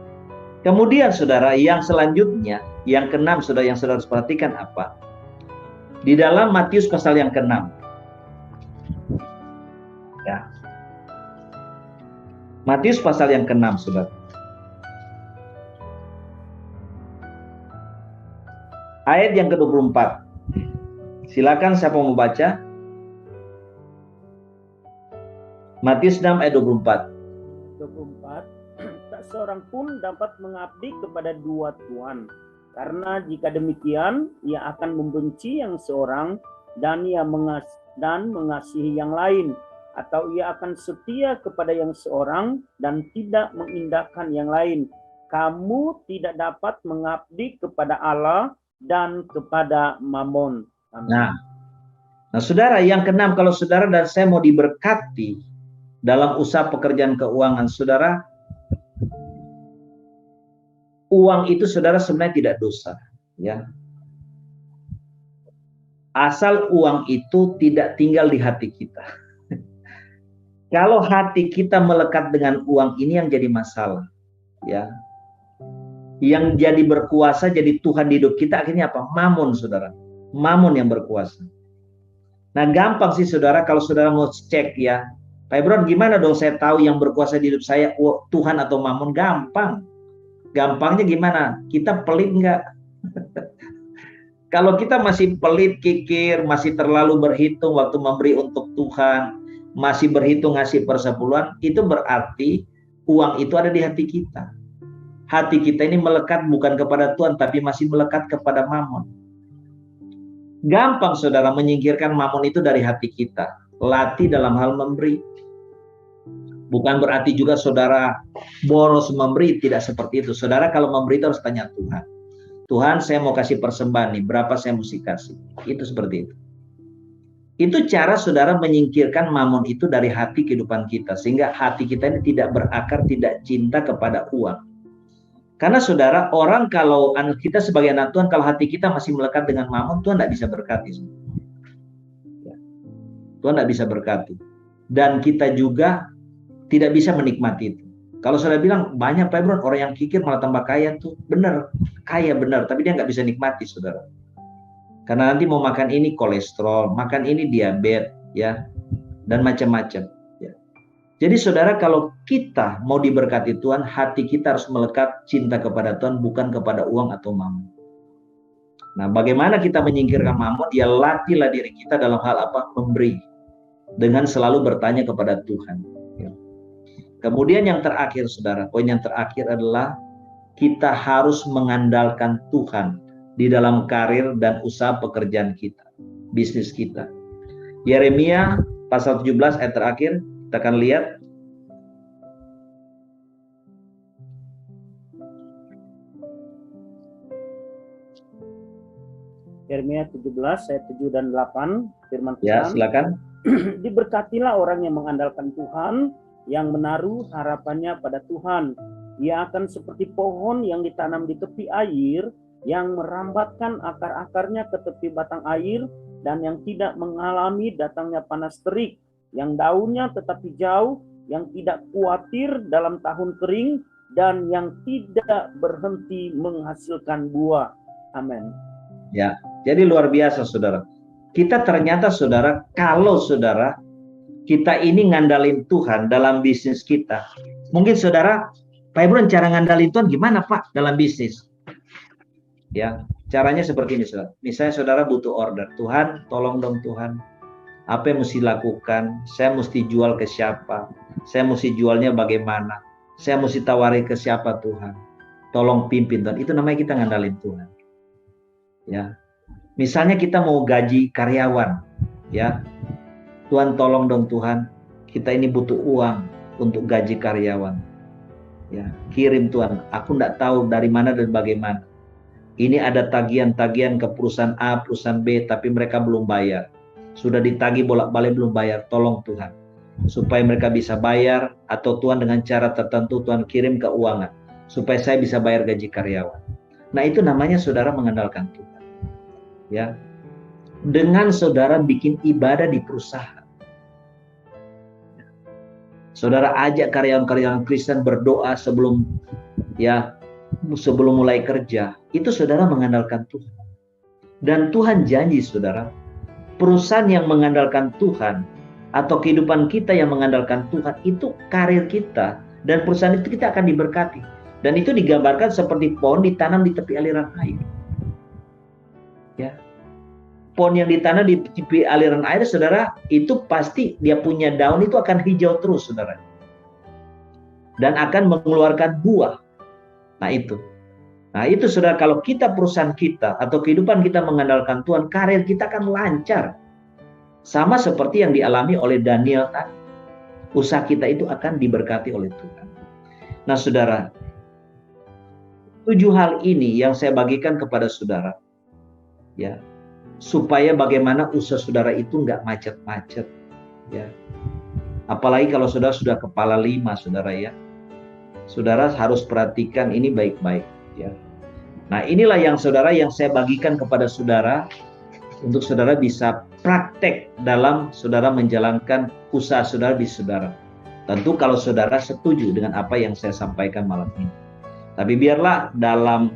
kemudian saudara yang selanjutnya, yang keenam saudara yang saudara harus perhatikan apa? Di dalam Matius pasal yang ke-6. Ya. Matius pasal yang ke-6, saudara. Ayat yang ke-24. Silakan siapa mau baca? Matius 6 ayat 24. 24. Tak seorang pun dapat mengabdi kepada dua tuan. Karena jika demikian, ia akan membenci yang seorang dan mengasihi yang lain. Atau ia akan setia kepada yang seorang dan tidak mengindahkan yang lain. Kamu tidak dapat mengabdi kepada Allah dan kepada Mammon. Nah, saudara, yang keenam, kalau saudara dan saya mau diberkati dalam usaha pekerjaan keuangan, saudara, uang itu saudara sebenarnya tidak dosa, ya. Asal uang itu tidak tinggal di hati kita. Kalau hati kita melekat dengan uang ini yang jadi masalah, ya. Yang jadi berkuasa, jadi Tuhan di hidup kita akhirnya apa? Mammon, saudara. Mammon yang berkuasa. Nah, gampang sih saudara kalau saudara mau cek ya. Pak Ebron, gimana dong saya tahu yang berkuasa di hidup saya Tuhan atau Mammon? Gampang. Gampangnya gimana? Kita pelit nggak? Kalau kita masih pelit, kikir, masih terlalu berhitung waktu memberi untuk Tuhan, masih berhitung ngasih persepuluhan, itu berarti uang itu ada di hati kita. Hati kita ini melekat bukan kepada Tuhan, tapi masih melekat kepada Mammon. Gampang saudara menyingkirkan Mammon itu dari hati kita. Latih dalam hal memberi. Bukan berarti juga saudara boros memberi, tidak seperti itu. Saudara kalau memberi itu harus tanya Tuhan. Tuhan, saya mau kasih persembahan nih, berapa saya mesti kasih? Itu seperti itu. Itu cara saudara menyingkirkan Mammon itu dari hati kehidupan kita. Sehingga hati kita ini tidak berakar, tidak cinta kepada uang. Karena saudara, orang kalau kita sebagai anak Tuhan, kalau hati kita masih melekat dengan Mammon, Tuhan tidak bisa berkati. Tuhan tidak bisa berkati. Dan kita juga tidak bisa menikmati itu. Kalau saudara bilang, banyak Pak Ebron, orang yang kikir malah tambah kaya tuh. Benar, kaya benar, tapi dia nggak bisa nikmati, saudara. Karena nanti mau makan ini kolesterol, makan ini diabetes, ya, dan macam-macam. Ya. Jadi saudara, kalau kita mau diberkati Tuhan, hati kita harus melekat cinta kepada Tuhan, bukan kepada uang atau mamon. Nah, bagaimana kita menyingkirkan mamon? Ya, latihlah diri kita dalam hal apa? Memberi. Dengan selalu bertanya kepada Tuhan. Kemudian yang terakhir saudara, poin yang terakhir adalah kita harus mengandalkan Tuhan di dalam karir dan usaha pekerjaan kita, bisnis kita. Yeremia pasal 17 ayat terakhir, kita akan lihat. Yeremia 17 ayat 7 dan 8, firman Tuhan. Ya, silakan. Diberkatilah orang yang mengandalkan Tuhan, yang menaruh harapannya pada Tuhan. Ia akan seperti pohon yang ditanam di tepi air, yang merambatkan akar-akarnya ke tepi batang air, dan yang tidak mengalami datangnya panas terik, yang daunnya tetap hijau, yang tidak khawatir dalam tahun kering, dan yang tidak berhenti menghasilkan buah. Amin. Ya, jadi luar biasa saudara. Kita ternyata saudara, kalau saudara kita ini ngandalin Tuhan dalam bisnis kita. Mungkin saudara, Pak Hebron, cara ngandalin Tuhan gimana Pak dalam bisnis? Ya, caranya seperti ini saudara. Misalnya saudara butuh order, Tuhan tolong dong Tuhan, apa yang mesti lakukan? Saya mesti jual ke siapa? Saya mesti jualnya bagaimana? Saya mesti tawari ke siapa Tuhan? Tolong pimpin Tuhan. Itu namanya kita ngandalin Tuhan. Ya, misalnya kita mau gaji karyawan, ya. Tuhan tolong dong Tuhan, kita ini butuh uang untuk gaji karyawan. Ya, kirim Tuhan, aku enggak tahu dari mana dan bagaimana. Ini ada tagihan-tagihan ke perusahaan A, perusahaan B, tapi mereka belum bayar. Sudah ditagih bolak-balik belum bayar, tolong Tuhan. Supaya mereka bisa bayar, atau Tuhan dengan cara tertentu Tuhan kirim keuangan. Supaya saya bisa bayar gaji karyawan. Nah itu namanya saudara mengandalkan Tuhan. Ya, dengan saudara bikin ibadah di perusahaan. Saudara ajak karyawan-karyawan Kristen berdoa sebelum mulai kerja. Itu saudara mengandalkan Tuhan. Dan Tuhan janji saudara, perusahaan yang mengandalkan Tuhan atau kehidupan kita yang mengandalkan Tuhan, itu karir kita dan perusahaan itu kita akan diberkati. Dan itu digambarkan seperti pohon ditanam di tepi aliran air. Ya. Pohon yang ditanam di tepi aliran air, saudara, itu pasti dia punya daun itu akan hijau terus, saudara. Dan akan mengeluarkan buah. Nah itu saudara, kalau kita perusahaan kita atau kehidupan kita mengandalkan Tuhan, karir kita akan lancar. Sama seperti yang dialami oleh Daniel tadi. Usaha kita itu akan diberkati oleh Tuhan. Nah saudara, 7 hal ini yang saya bagikan kepada saudara. Ya, supaya bagaimana usaha saudara itu nggak macet-macet, ya. Apalagi kalau saudara sudah kepala 5, saudara ya. Saudara harus perhatikan ini baik-baik, ya. Nah inilah yang saudara yang saya bagikan kepada saudara untuk saudara bisa praktek dalam saudara menjalankan usaha saudara di saudara. Tentu kalau saudara setuju dengan apa yang saya sampaikan malam ini. Tapi biarlah dalam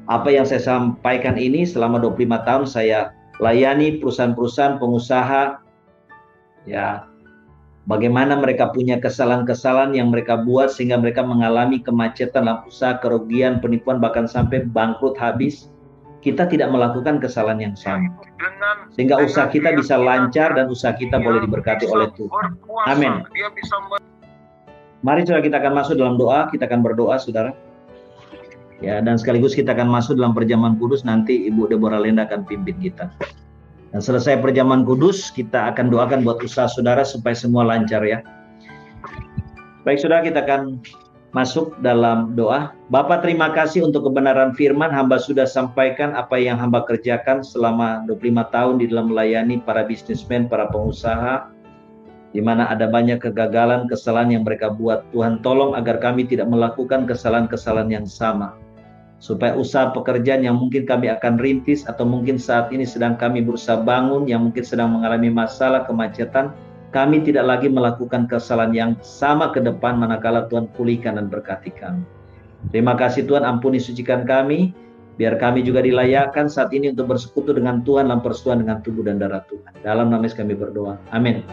apa yang saya sampaikan ini selama 25 tahun saya layani perusahaan-perusahaan pengusaha, ya, bagaimana mereka punya kesalahan-kesalahan yang mereka buat sehingga mereka mengalami kemacetan dalam usaha, kerugian, penipuan, bahkan sampai bangkrut habis. Kita tidak melakukan kesalahan yang sama, sehingga usaha kita bisa lancar dan usaha kita boleh diberkati oleh Tuhan. Amin. Mari saudara, kita akan masuk dalam doa. Kita akan berdoa saudara, ya, dan sekaligus kita akan masuk dalam perjamuan kudus. Nanti Ibu Deborah Lenda akan pimpin kita. Dan selesai perjamuan kudus, kita akan doakan buat usaha saudara supaya semua lancar ya. Baik saudara, kita akan masuk dalam doa. Bapa, terima kasih untuk kebenaran firman. Hamba sudah sampaikan apa yang hamba kerjakan selama 25 tahun di dalam melayani para bisnismen, para pengusaha, di mana ada banyak kegagalan, kesalahan yang mereka buat. Tuhan tolong agar kami tidak melakukan kesalahan-kesalahan yang sama, supaya usaha pekerjaan yang mungkin kami akan rintis atau mungkin saat ini sedang kami berusaha bangun, yang mungkin sedang mengalami masalah kemacetan, kami tidak lagi melakukan kesalahan yang sama ke depan, manakala Tuhan pulihkan dan berkati kami. Terima kasih Tuhan, ampuni sucikan kami, biar kami juga dilayakkan saat ini untuk bersekutu dengan Tuhan dalam persekutuan dengan tubuh dan darah Tuhan. Dalam nama Yesus kami berdoa. Amin.